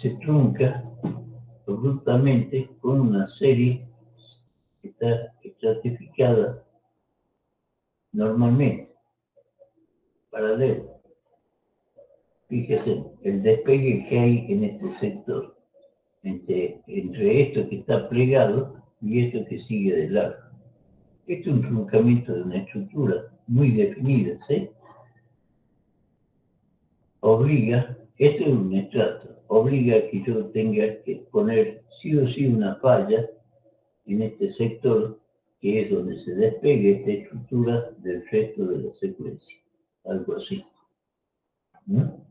se trunca abruptamente con una serie que está estratificada normalmente, paralela. Fíjese, el despegue que hay en este sector, entre esto que está plegado y esto que sigue de largo. Este es un truncamiento de una estructura muy definida, ¿sí? Obliga, esto es un estrato, obliga a que yo tenga que poner sí o sí una falla en este sector, que es donde se despegue esta estructura del resto de la secuencia, algo así. ¿No?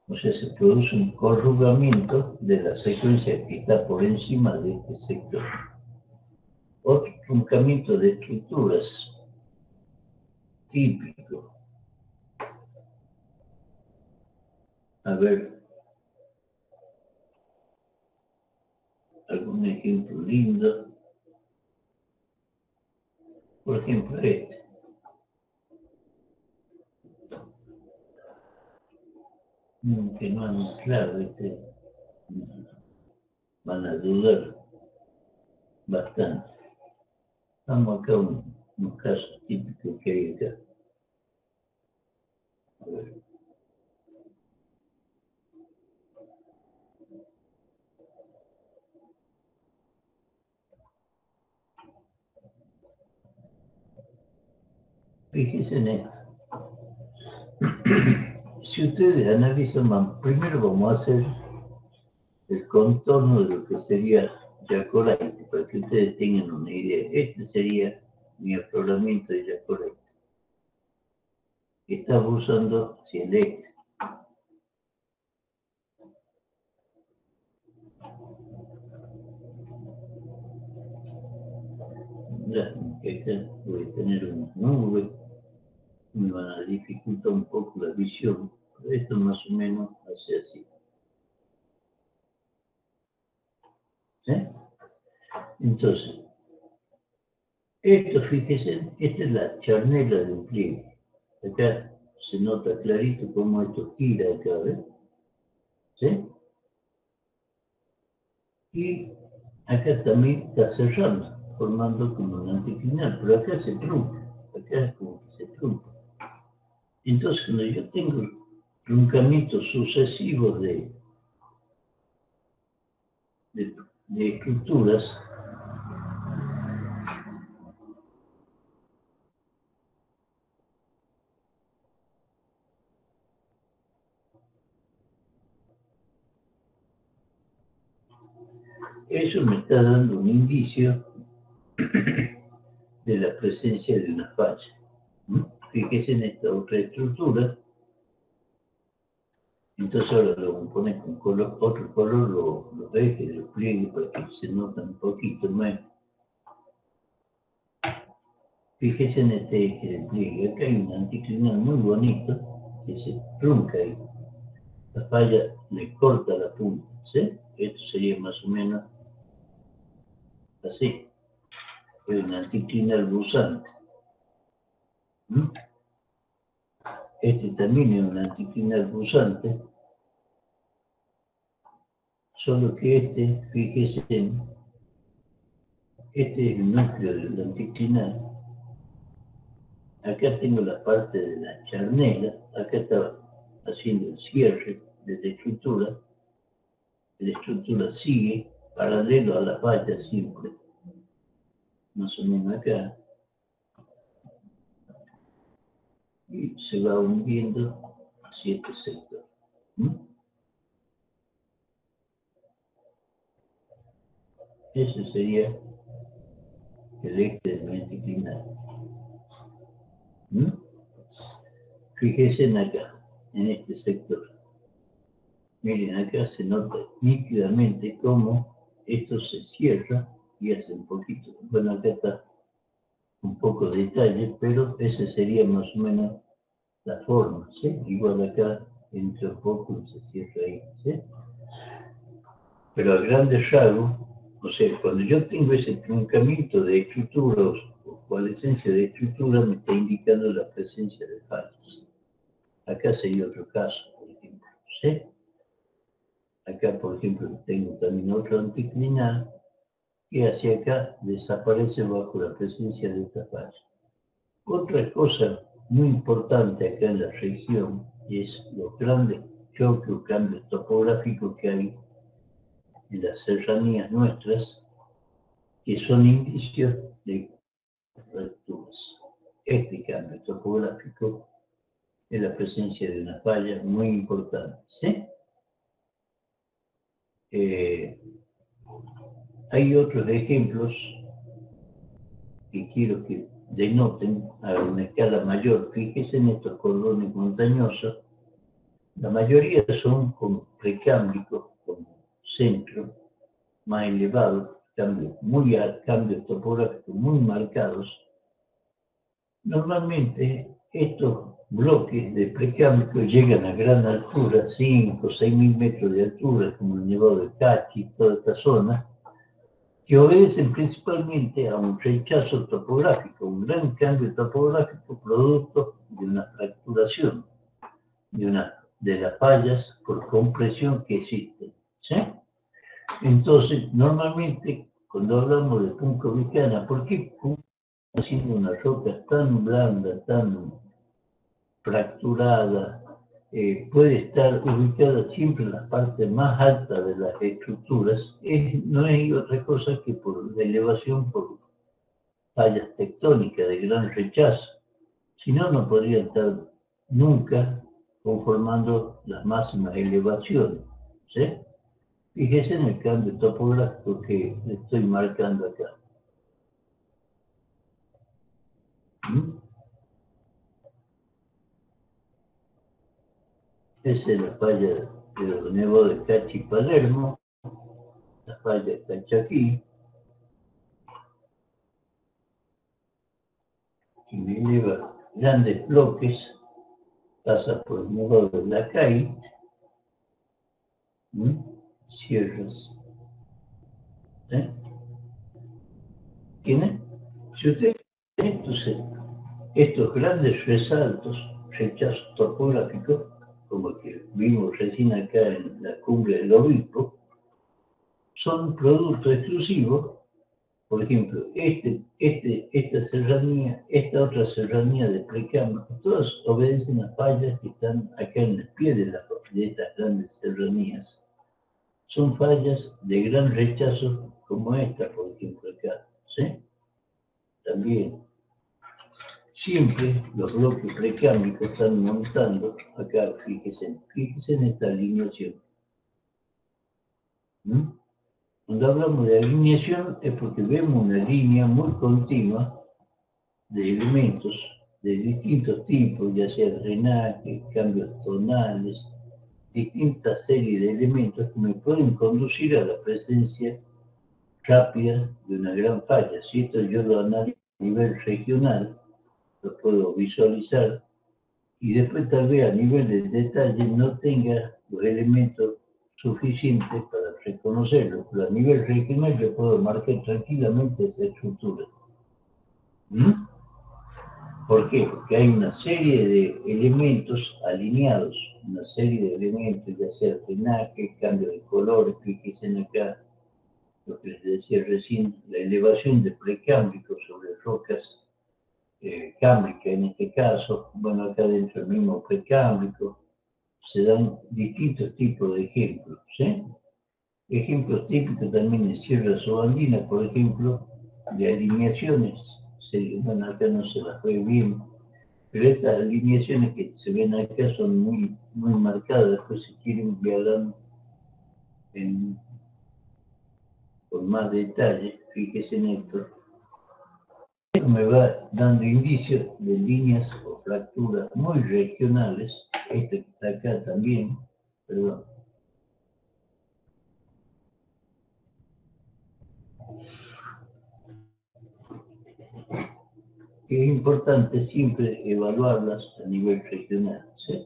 O sea, se produce un corrugamiento de la secuencia que está por encima de este sector. Otro truncamiento de estructuras típico. A ver, algún ejemplo lindo. Por ejemplo, este. Que no es claro, van a dudar bastante. Vamos acá a unos casos típicos que hay acá. A ver. Fíjense en esto. Si ustedes analizan más, primero vamos a hacer el contorno de lo que sería Yacoraite, para que ustedes tengan una idea. Este sería mi afloramiento de Yacoraite. Estaba usando Cielect. Ya, acá voy a tener una nube, me van a dificultar un poco la visión, pero esto más o menos hace así. ¿Sí? Entonces, esto, fíjense, esta es la charnela del pliegue. Acá se nota clarito cómo esto gira acá, ¿ves? ¿Sí? Y acá también está cerrando, formando como un anticlinal, pero acá se trunca, acá es como que se trunca. Entonces, cuando yo tengo truncamientos sucesivos de estructuras, eso me está dando un indicio de la presencia de una falla. ¿Mm? Fíjese en esta otra estructura, Entonces ahora lo pones con color, otro color, los ejes, los pliegues, para que se notan un poquito más. Fíjese en este eje del pliegue, acá hay un anticlinal muy bonito que se trunca ahí. La falla le corta la punta, ¿sí? Esto sería más o menos así. Es un anticlinal busante. Este también es un anticlinal busante, solo que este, fíjese, este es el núcleo del anticlinal. Acá tengo la parte de la charnela, acá está haciendo el cierre de la estructura sigue paralelo a las vallas siempre, más o menos acá, y se va hundiendo hacia este sector. Ese sería el eje del anticlinal. Fíjense en acá, en este sector. Miren, acá se nota nítidamente cómo esto se cierra y hace un poquito. Bueno, acá está un poco de detalle, pero ese sería más o menos la forma, ¿sí? Igual acá entra un poco y se cierra ahí, ¿sí? Pero a grandes rasgos, o sea, cuando yo tengo ese truncamiento de estructuras o coalescencia de estructuras, me está indicando la presencia de fallos. Acá sería otro caso, por ejemplo, ¿sí? Acá, por ejemplo, tengo también otro anticlinal que hacia acá desaparece bajo la presencia de esta falla. Otra cosa muy importante acá en la región es los grandes choques o cambios topográficos que hay en las serranías nuestras, que son indicios de fracturas. Este cambio topográfico es la presencia de una falla muy importante, ¿sí? Hay otros ejemplos que quiero que denoten a una escala mayor. Fíjense en estos cordones montañosos. La mayoría son con precámbricos, con centro más elevado, cambios topográficos muy marcados. Normalmente estos bloques de precámbricos llegan a gran altura, 5 o 6.000 metros de altura, como el Nevado de Cachi, toda esta zona, que obedecen principalmente a un rechazo topográfico, un gran cambio topográfico producto de una fracturación de las fallas por compresión que existen, ¿sí? Entonces, normalmente, cuando hablamos de Punco Vicana, ¿por qué Punco, siendo una roca tan blanda, tan fracturada, puede estar ubicada siempre en la parte más alta de las estructuras? No es otra cosa que por la elevación, por fallas tectónicas de gran rechazo. Si no, no podría estar nunca conformando las máximas elevaciones, ¿sí? Fíjese en el cambio topográfico que le estoy marcando acá. Esa es la falla de los Nevados de Cachi y Palermo, la falla de Cachaquí, que me lleva grandes bloques, pasa por el Nevado de Lacay, sierras. ¿Tiene? Si usted estos grandes resaltos, rechazos topográficos, como el que vimos recién acá en la cumbre del Obispo, son productos exclusivos. Por ejemplo, esta serranía, esta otra serranía de precámbrico, todas obedecen a fallas que están acá en el pie de estas grandes serranías. Son fallas de gran rechazo, como esta, por ejemplo, acá, ¿sí? También. Siempre los bloques precámbricos están montando acá, fíjense en esta alineación. Cuando hablamos de alineación es porque vemos una línea muy continua de elementos de distintos tipos, ya sea drenaje, cambios tonales, distintas series de elementos que me pueden conducir a la presencia rápida de una gran falla. Si esto yo lo analizo a nivel regional, lo puedo visualizar, y después tal vez a nivel de detalle no tenga los elementos suficientes para reconocerlo, pero a nivel regional yo puedo marcar tranquilamente esa estructura. ¿Mm? ¿Por qué? Porque hay una serie de elementos alineados, una serie de elementos, ya sea drenaje, cambio de colores, fíjense acá, lo que les decía recién, la elevación de precámbricos sobre rocas cámbricas en este caso, bueno, acá dentro del mismo precámbrico, se dan distintos tipos de ejemplos, ¿sí? Ejemplos típicos también en Sierra Sobandina, por ejemplo, de alineaciones, bueno, acá no se las ve bien, pero estas alineaciones que se ven acá son muy marcadas, después si quieren verán con más detalle, fíjense en esto. Esto me va dando indicios de líneas o fracturas muy regionales, este que está acá también, perdón. Es importante siempre evaluarlas a nivel regional, ¿sí?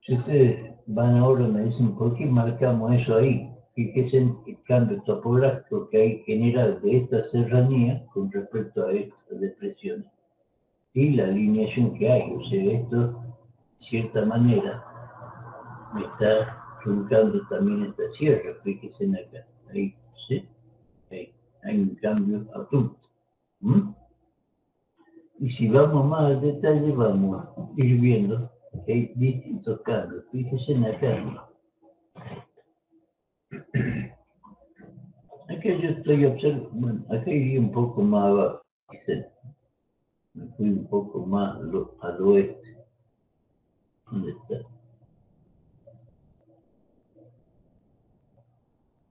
Si ustedes van ahora y me dicen, ¿por qué marcamos eso ahí? Fíjense en el cambio topográfico que hay general de esta serranía con respecto a estas depresiones y la alineación que hay. O sea, esto, de cierta manera, me está truncando también esta sierra, fíjense acá, ahí, ¿sí? Ahí, hay un cambio abrupto. Y si vamos más al detalle, vamos a ir viendo que hay distintos cambios. Fíjense acá. Acá yo estoy observando, bueno, acá iría un poco más abajo. Me fui un poco más al oeste. ¿Dónde está?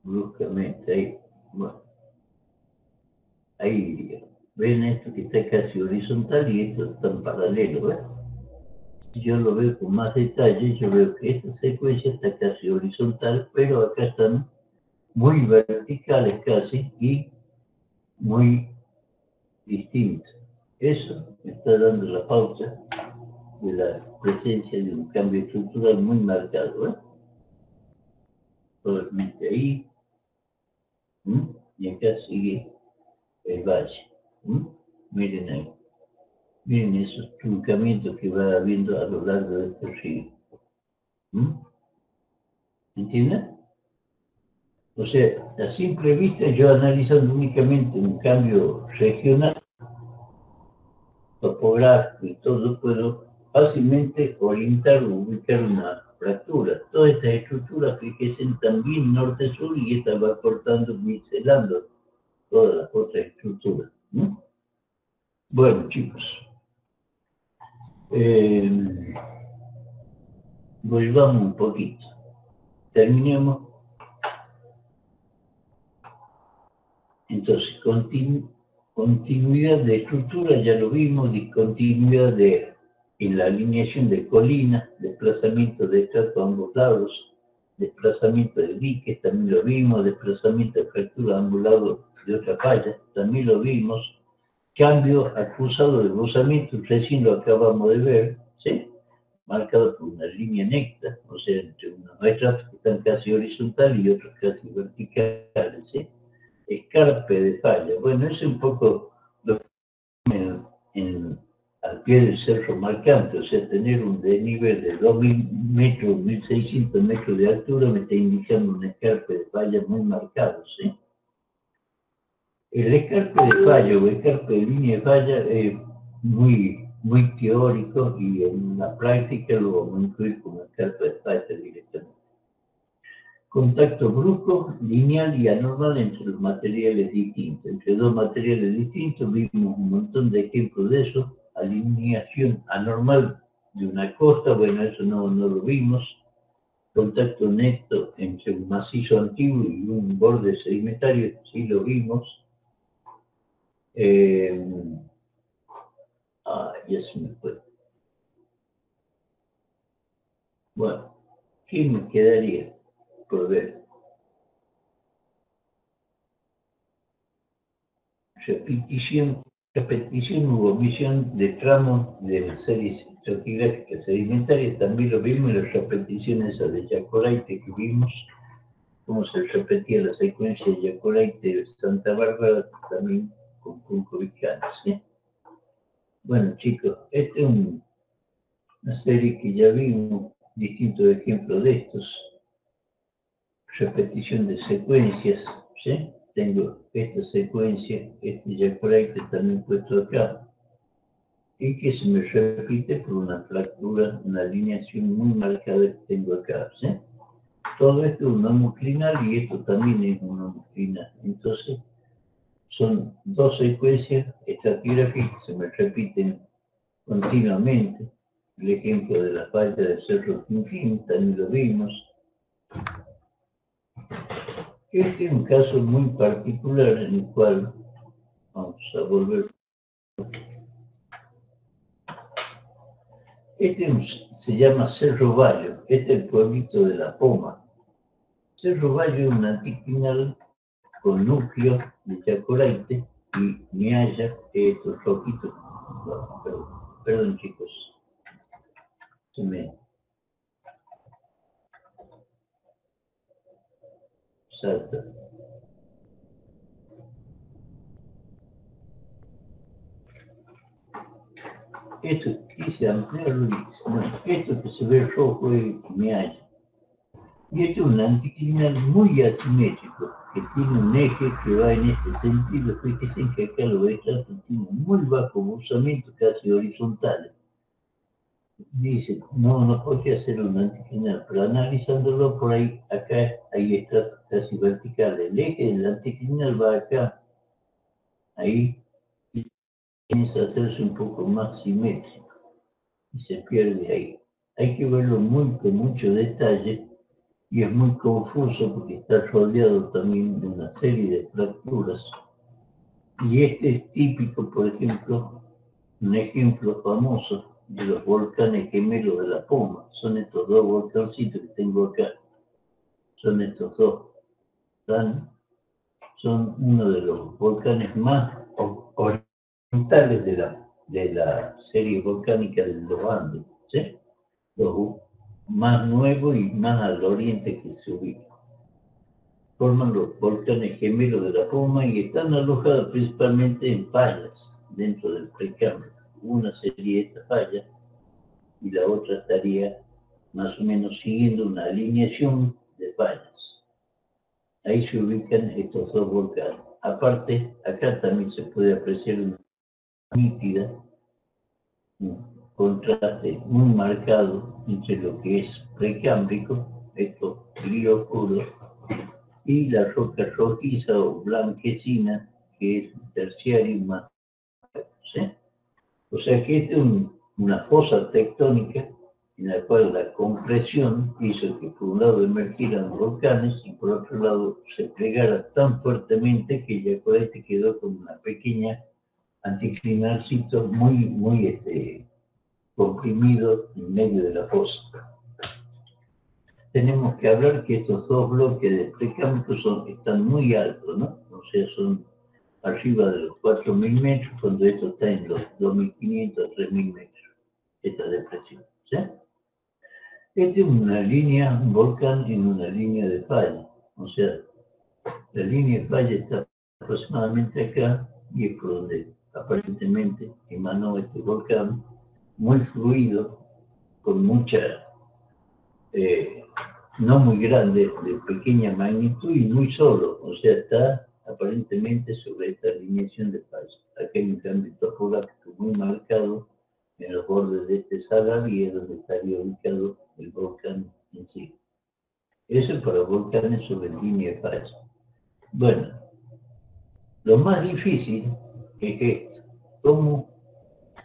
Bruscamente, ahí. Bueno, ahí iría. Ven esto que está casi horizontal y esto está en paralelo, ¿ves? Si yo lo veo con más detalle, yo veo que esta secuencia está casi horizontal, pero acá están muy verticales casi y muy distintas. Eso me está dando la pauta de la presencia de un cambio estructural muy marcado, ¿eh? Probablemente ahí, y acá sigue el valle. Miren ahí. Miren esos truncamientos que va habiendo a lo largo de este río. ¿Entienden? O sea, a simple vista, yo analizando únicamente un cambio regional, topográfico y todo, puedo fácilmente orientar o ubicar una fractura. Todas estas estructuras fíjense también norte-sur y esta va cortando, biselando todas las otras estructuras. Bueno, chicos, volvamos un poquito. Terminemos. Entonces, continuidad de estructura, ya lo vimos, discontinuidad en la alineación de colinas, desplazamiento de estrato a ambos lados, desplazamiento de diques, también lo vimos, desplazamiento de fractura a ambos lados de otra falla, también lo vimos, cambio acusado de rozamiento, recién lo acabamos de ver, ¿sí? Marcado por una línea necta, o sea, entre unos estratos que están casi horizontales y otros casi verticales, ¿sí? Escarpe de falla. Bueno, eso es un poco lo que al pie del cerro marcante, o sea, tener un desnivel de 2.000 metros, 1.600 metros de altura me está indicando un escarpe de falla muy marcado, ¿sí? El escarpe de falla o escarpe de línea de falla es muy teórico y en la práctica lo vamos a incluir como escarpe de falla directamente. Contacto brusco, lineal y anormal entre los materiales distintos. Entre dos materiales distintos vimos un montón de ejemplos de eso. Alineación anormal de una costa, bueno, eso no lo vimos. Contacto neto entre un macizo antiguo y un borde sedimentario, sí lo vimos. Ya se me fue. Bueno, ¿Qué me quedaría por ver? Repetición u omisión de tramos de las series estratigráficas sedimentarias, también lo vimos en las repeticiones esa de Yacoraite que vimos, cómo se repetía la secuencia de Yacoraite de Santa Bárbara, también con Cuncovicanos, ¿sí? Bueno, chicos, esta es una serie que ya vimos, distintos ejemplos de estos, repetición de secuencias, ¿sí? Tengo esta secuencia, este Yacoraite también puesto acá, y que se me repite por una fractura, una alineación muy marcada que tengo acá, ¿sí? Todo esto es un homoclinal y esto también es un homoclinal. Entonces, son dos secuencias estratigráficas que se me repiten continuamente. El ejemplo de la falla del Cerro Quintín, también lo vimos. Este es un caso muy particular en el cual vamos a volver. Este se llama Cerro Bayo, este es el pueblito de La Poma. Cerro Bayo es un anticlinal con núcleo de Yacoraite y Miaya, estos rojitos. Perdón chicos, se me salta. Esto quise ampliarlo, no, esto que se ve rojo es Miaya. Y esto es un anticlinal muy asimétrico, que tiene un eje que va en este sentido. Fíjense que acá lo está, tiene muy bajo buzamiento, casi horizontal. Dice, no podría ser un anticlinal, pero analizándolo por ahí, acá hay estratos casi verticales. El eje del anticlinal va acá, ahí, y comienza a hacerse un poco más simétrico, y se pierde ahí. Hay que verlo con mucho detalle, y es muy confuso porque está rodeado también de una serie de fracturas. Y este es típico, por ejemplo, un ejemplo famoso de los volcanes gemelos de La Poma. Son estos dos volcancitos que tengo acá. Son estos dos. Son uno de los volcanes más orientales de la serie volcánica de los Andes, ¿sí? Los más nuevos y más al oriente que se ubican. Forman los volcanes gemelos de La Poma y están alojados principalmente en fallas dentro del precámbrico. Una sería esta falla y la otra estaría más o menos siguiendo una alineación de fallas. Ahí se ubican estos dos volcanes. Aparte, acá también se puede apreciar una nítida, un contraste muy marcado entre lo que es precámbrico, estos ríos oscuros, y la roca rojiza o blanquecina, que es terciario más, ¿sí? O sea que esta es una fosa tectónica en la cual la compresión hizo que por un lado emergieran volcanes y por otro lado se plegara tan fuertemente que Yacoraite quedó con una pequeña anticlinalcito muy comprimido en medio de la fosa. Tenemos que hablar que estos dos bloques de precámbrico están muy altos, ¿no? O sea, son arriba de los 4.000 metros, cuando esto está en los 2.500 a 3.000 metros, esta depresión, ¿sí? Esta es una línea, un volcán en una línea de falla, o sea, la línea de falla está aproximadamente acá y es por donde aparentemente emanó este volcán, muy fluido, con mucha, no muy grande, de pequeña magnitud y muy solo, o sea, está aparentemente sobre esta alineación de falla. Aquí hay un cambio topográfico muy marcado en los bordes de este salario, es donde estaría ubicado el volcán en sí. Eso es para volcanes sobre línea de falla. Bueno, lo más difícil es esto, cómo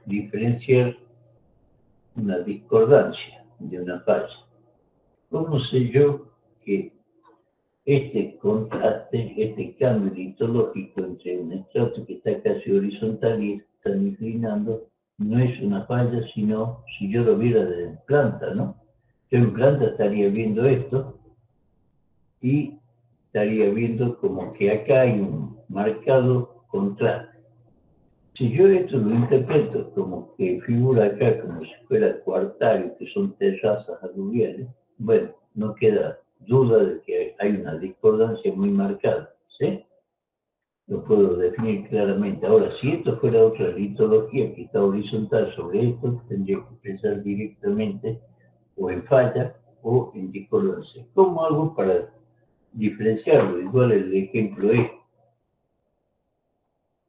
diferenciar una discordancia de una falla. ¿Cómo sé yo que este contraste, este cambio litológico entre un estrato que está casi horizontal y está inclinando, no es una falla, sino si yo lo viera de planta, ¿no? Yo en planta estaría viendo esto y estaría viendo como que acá hay un marcado contraste. Si yo esto lo interpreto como que figura acá como si fuera cuartario, que son terrazas aluviales, bueno, no queda duda de que hay una discordancia muy marcada, ¿sí? Lo puedo definir claramente. Ahora, si esto fuera otra litología que está horizontal sobre esto, tendría que pensar directamente o en falla o en discordancia. ¿Cómo hago para diferenciarlo? Igual el ejemplo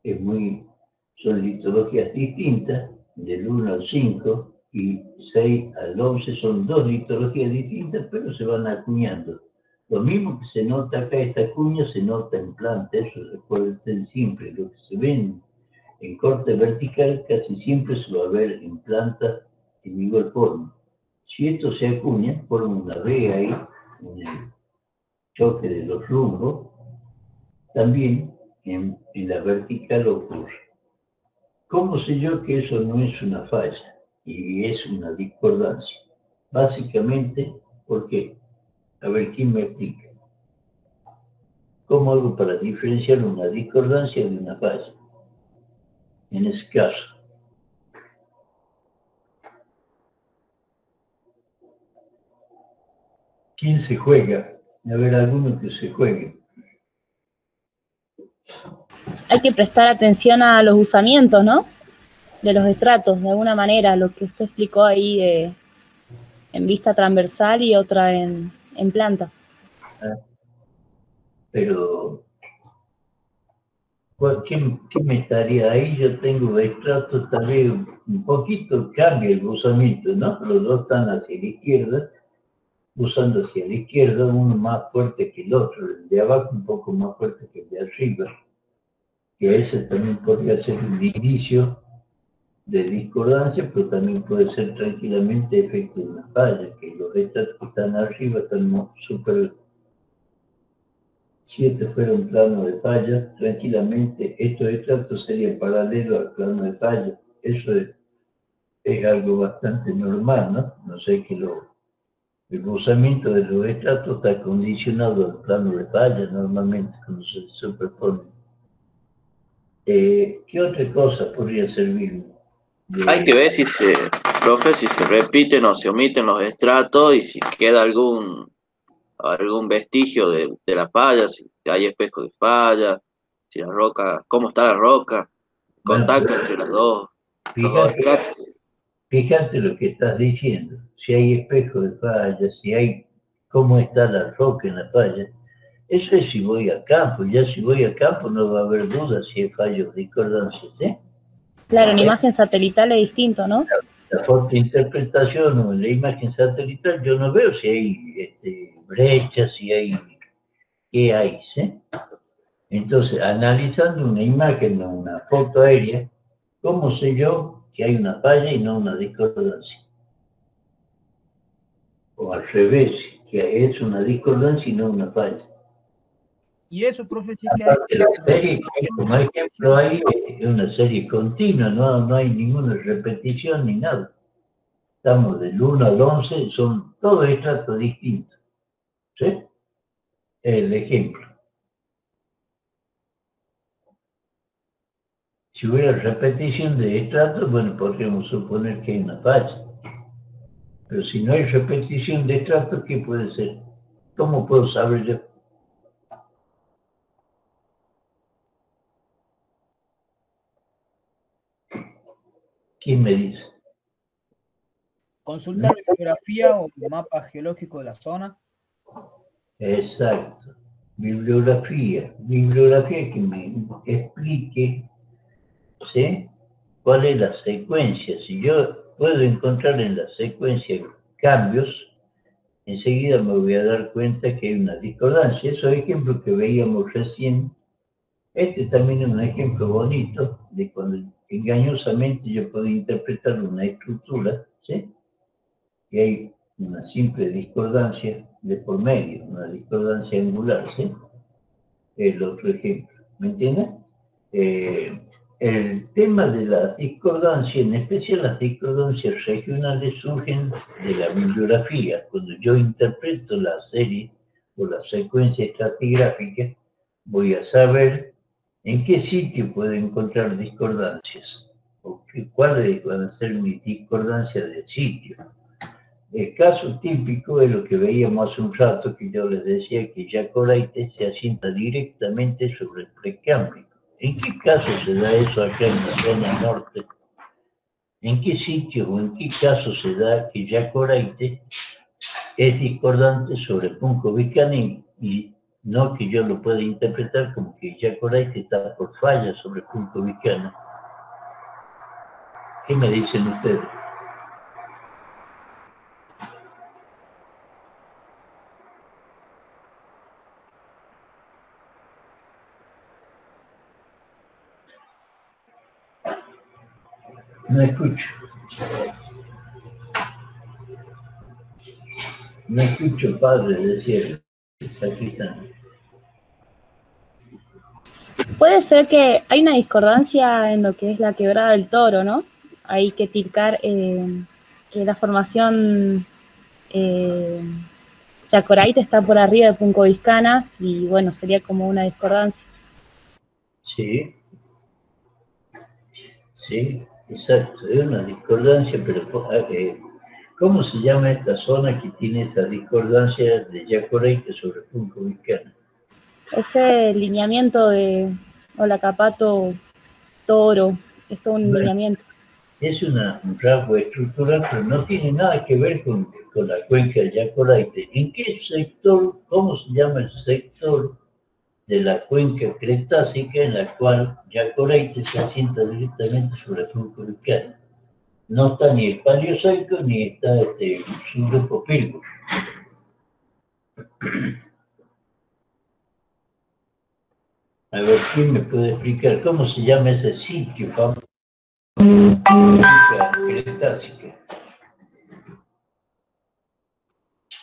es muy, son litologías distintas, del 1 al 5 y 6 al 11 son dos litologías distintas, pero se van acuñando. Lo mismo que se nota acá, esta cuña se nota en planta, eso recuerden siempre, lo que se ve en corte vertical casi siempre se va a ver en planta en igual forma. Si esto se acuña, forma una V ahí, en el choque de los rumbos, también en la vertical ocurre. ¿Cómo sé yo que eso no es una falla y es una discordancia? Básicamente, ¿por qué? A ver, ¿quién me explica? ¿Cómo hago para diferenciar una discordancia de una falla? En ese caso. ¿Quién se juega? A ver, alguno que se juegue. Hay que prestar atención a los usamientos, ¿no? De los estratos, de alguna manera, lo que usted explicó ahí en vista transversal y otra en planta. Pero, ¿qué me estaría ahí? Yo tengo estratos, tal vez un poquito cambia el usamiento, ¿no? Los dos están hacia la izquierda, usando hacia la izquierda, uno más fuerte que el otro, el de abajo un poco más fuerte que el de arriba, que ese también podría ser un indicio de discordancia, pero también puede ser tranquilamente efecto de una falla, que los estratos que están arriba están súper. Si este fuera un plano de falla, tranquilamente estos estratos serían paralelos al plano de falla. Eso es algo bastante normal, ¿no? No sé que el usamiento de los estratos está condicionado al plano de falla normalmente cuando se superponen. ¿Qué otra cosa podría servir? Hay que ver si profe, si se repiten o se omiten los estratos y si queda algún vestigio de la falla, si hay espejo de falla, si la roca, cómo está la roca, contacto entre los dos estratos. Fíjate lo que estás diciendo. Si hay espejo de falla, si hay cómo está la roca en la falla. Eso es si voy a campo. Ya si voy a campo no va a haber duda si hay fallos, discordancias, ¿eh? Claro, en imagen satelital es distinto, ¿no? La fotointerpretación o en la imagen satelital yo no veo si hay brechas, si hay, qué hay, ¿sí? Entonces, analizando una imagen o una foto aérea, ¿cómo sé yo que hay una falla y no una discordancia? O al revés, que es una discordancia y no una falla. Y eso, profe, sí que Aparte, la serie, como ejemplo, hay una serie continua, no hay ninguna repetición ni nada. Estamos del 1 al 11, son todos estratos distintos. ¿Sí? El ejemplo. Si hubiera repetición de estratos, bueno, podríamos suponer que hay una falla. Pero si no hay repetición de estratos, ¿qué puede ser? ¿Cómo puedo saber yo? ¿Quién me dice? consultar bibliografía o mapa geológico de la zona. Exacto. Bibliografía que me explique, ¿sí? ¿Cuál es la secuencia? Si yo puedo encontrar en la secuencia cambios, enseguida me voy a dar cuenta que hay una discordancia. Esos ejemplos que veíamos recién, este también es un ejemplo bonito de cuando engañosamente yo puedo interpretar una estructura, ¿sí? Que hay una simple discordancia de por medio, una discordancia angular, ¿sí? El otro ejemplo, ¿me entienden? el tema de la discordancia, en especial las discordancias regionales, surgen de la bibliografía. Cuando yo interpreto la serie o la secuencia estratigráfica, voy a saber en qué sitio puedo encontrar discordancias, o cuáles van a ser mis discordancias de sitio. El caso típico es lo que veíamos hace un rato, que yo les decía que Yacoraite se asienta directamente sobre el Precámbrico. ¿En qué caso se da eso acá en la zona norte? ¿En qué sitio o en qué caso se da que Yacoraite es discordante sobre Punco-Vicani y no que yo lo pueda interpretar como que Yacoraite está por falla sobre Punco-Vicani? ¿Qué me dicen ustedes? No escucho. No escucho, padre, decía el sacristán. Puede ser que hay una discordancia en lo que es la Quebrada del Toro, ¿no? Hay que tilcar que la formación Yacoraite está por arriba de Punco-Vicana y bueno, sería como una discordancia. Sí, sí, exacto, es una discordancia, pero ¿cómo se llama esta zona que tiene esa discordancia de Yacoraite sobre Punco-Vicana? Ese lineamiento de Olacapato Toro, es todo un lineamiento. Es un rasgo estructural, pero no tiene nada que ver con la cuenca de Yacoraite. ¿En qué sector, cómo se llama el sector de la cuenca cretácica en la cual Yacoraite se asienta directamente sobre Punco-Vicana? No está ni el Paleozoico ni está su grupo Pilgos. A ver, ¿quién me puede explicar cómo se llama ese sitio famoso? Cretácica.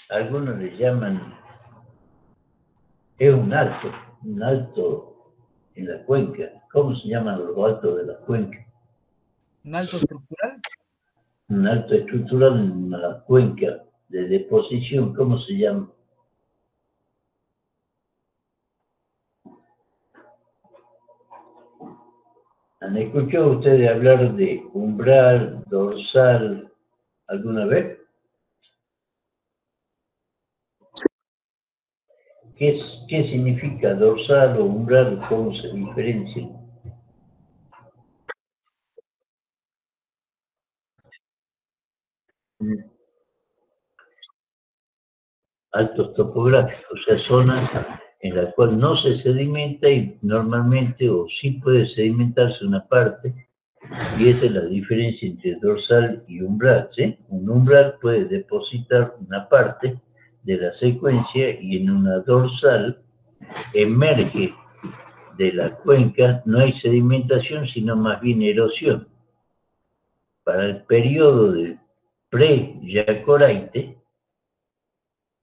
Algunos le llaman, es un alto en la cuenca. ¿Cómo se llaman los altos de la cuenca? ¿Un alto estructural? Un alto estructural en la cuenca de deposición, ¿cómo se llama? ¿Han escuchado ustedes hablar de umbral, dorsal, alguna vez? ¿Qué significa dorsal o umbral? ¿Cómo se diferencian? Altos topográficos, o sea, zonas en las cuales no se sedimenta y normalmente, o sí puede sedimentarse una parte, y esa es la diferencia entre dorsal y umbral, ¿sí? Un umbral puede depositar una parte de la secuencia y en una dorsal emerge de la cuenca, no hay sedimentación, sino más bien erosión. Para el periodo de pre-Yacoraite,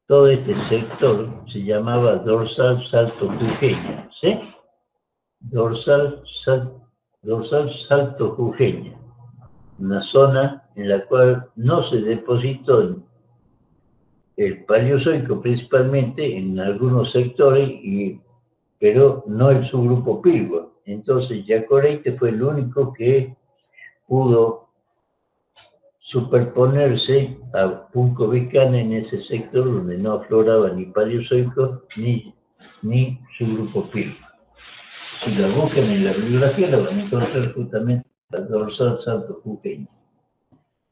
todo este sector se llamaba dorsal salto jujeña, ¿sí? Dorsal salto jujeña, una zona en la cual no se depositó el Paleozoico principalmente en algunos sectores, pero no el subgrupo Pilgor. Entonces Yacoraite fue el único que pudo superponerse a Punco-Vicana en ese sector donde no afloraba ni Paleozoico ni subgrupo Pilgor. Si la buscan en la bibliografía la van a encontrar justamente la dorsal salto jujeño.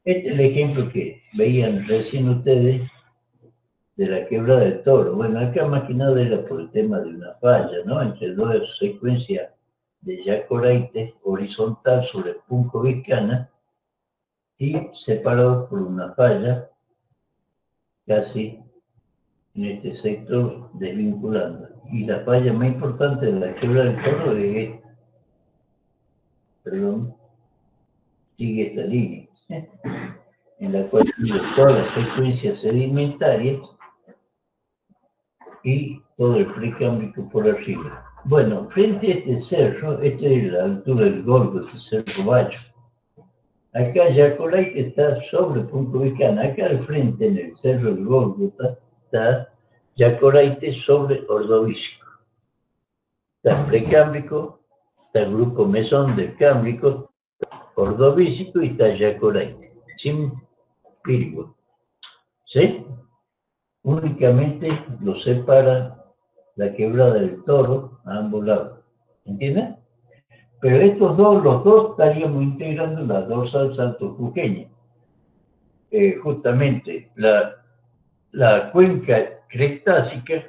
Este es el ejemplo que veían recién ustedes de la Quebrada del Toro. Bueno, acá más que nada era por el tema de una falla, ¿no? Entre dos secuencias de Yacoraite horizontal sobre Punco-Vicana y separados por una falla casi en este sector desvinculando. Y la falla más importante de la Quebrada del Toro es esta. Perdón, sigue esta línea, ¿sí? En la cual sigue todas las secuencias sedimentarias y todo el precámbrico por arriba. Bueno, frente a este cerro, este es la altura del Golfo, este cerro Bayo. Acá Yacoraite está sobre Punta Vicana. Acá al frente, en el cerro del Golfo, está Yacoraite sobre Ordovícico. Está el Precámbrico, está el grupo Mesón del Cámbrico, Ordovícico y está Yacoraite, sin Pirgua. ¿Sí? Únicamente lo separa la quebrada del Toro a ambos lados. ¿Entienden? Pero estos dos, los dos estaríamos integrando la dorsal salto jujeña. Justamente la cuenca cretácica,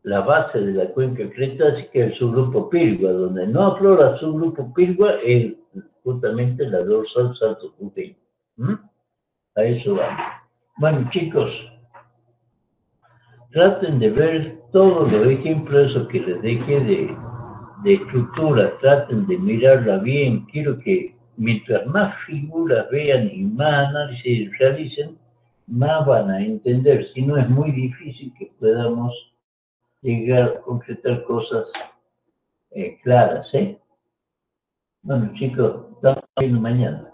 la base de la cuenca cretácica es el subgrupo Pirgua, donde no aflora el subgrupo Pirgua es justamente la dorsal salto jujeña. A eso vamos. Bueno, chicos, traten de ver todos los ejemplos esos que les dejé de estructura, traten de mirarla bien. Quiero que mientras más figuras vean y más análisis realicen, más van a entender. Si no, es muy difícil que podamos llegar a concretar cosas claras, ¿eh? Bueno, chicos, estamos viendo mañana.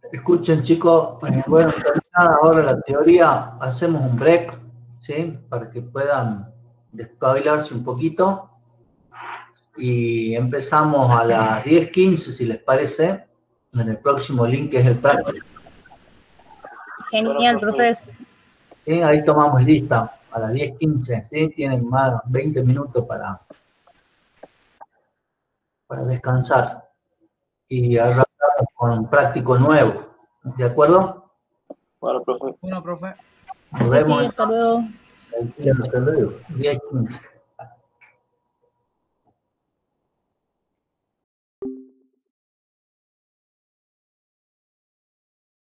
Escuchen, chicos, bueno, terminada ahora la teoría, hacemos un break, ¿sí? Para que puedan despabilarse un poquito. Y empezamos a las 10:15, si les parece, en el próximo link, que es el práctico. Genial, profesor. ¿Sí? Ahí tomamos lista, a las 10:15, ¿sí? Tienen más 20 minutos para descansar. Y arrancamos con un práctico nuevo, ¿de acuerdo? Bueno, profe. Bueno, profe. Nos Sí, vemos hasta luego. hasta luego, 10:15.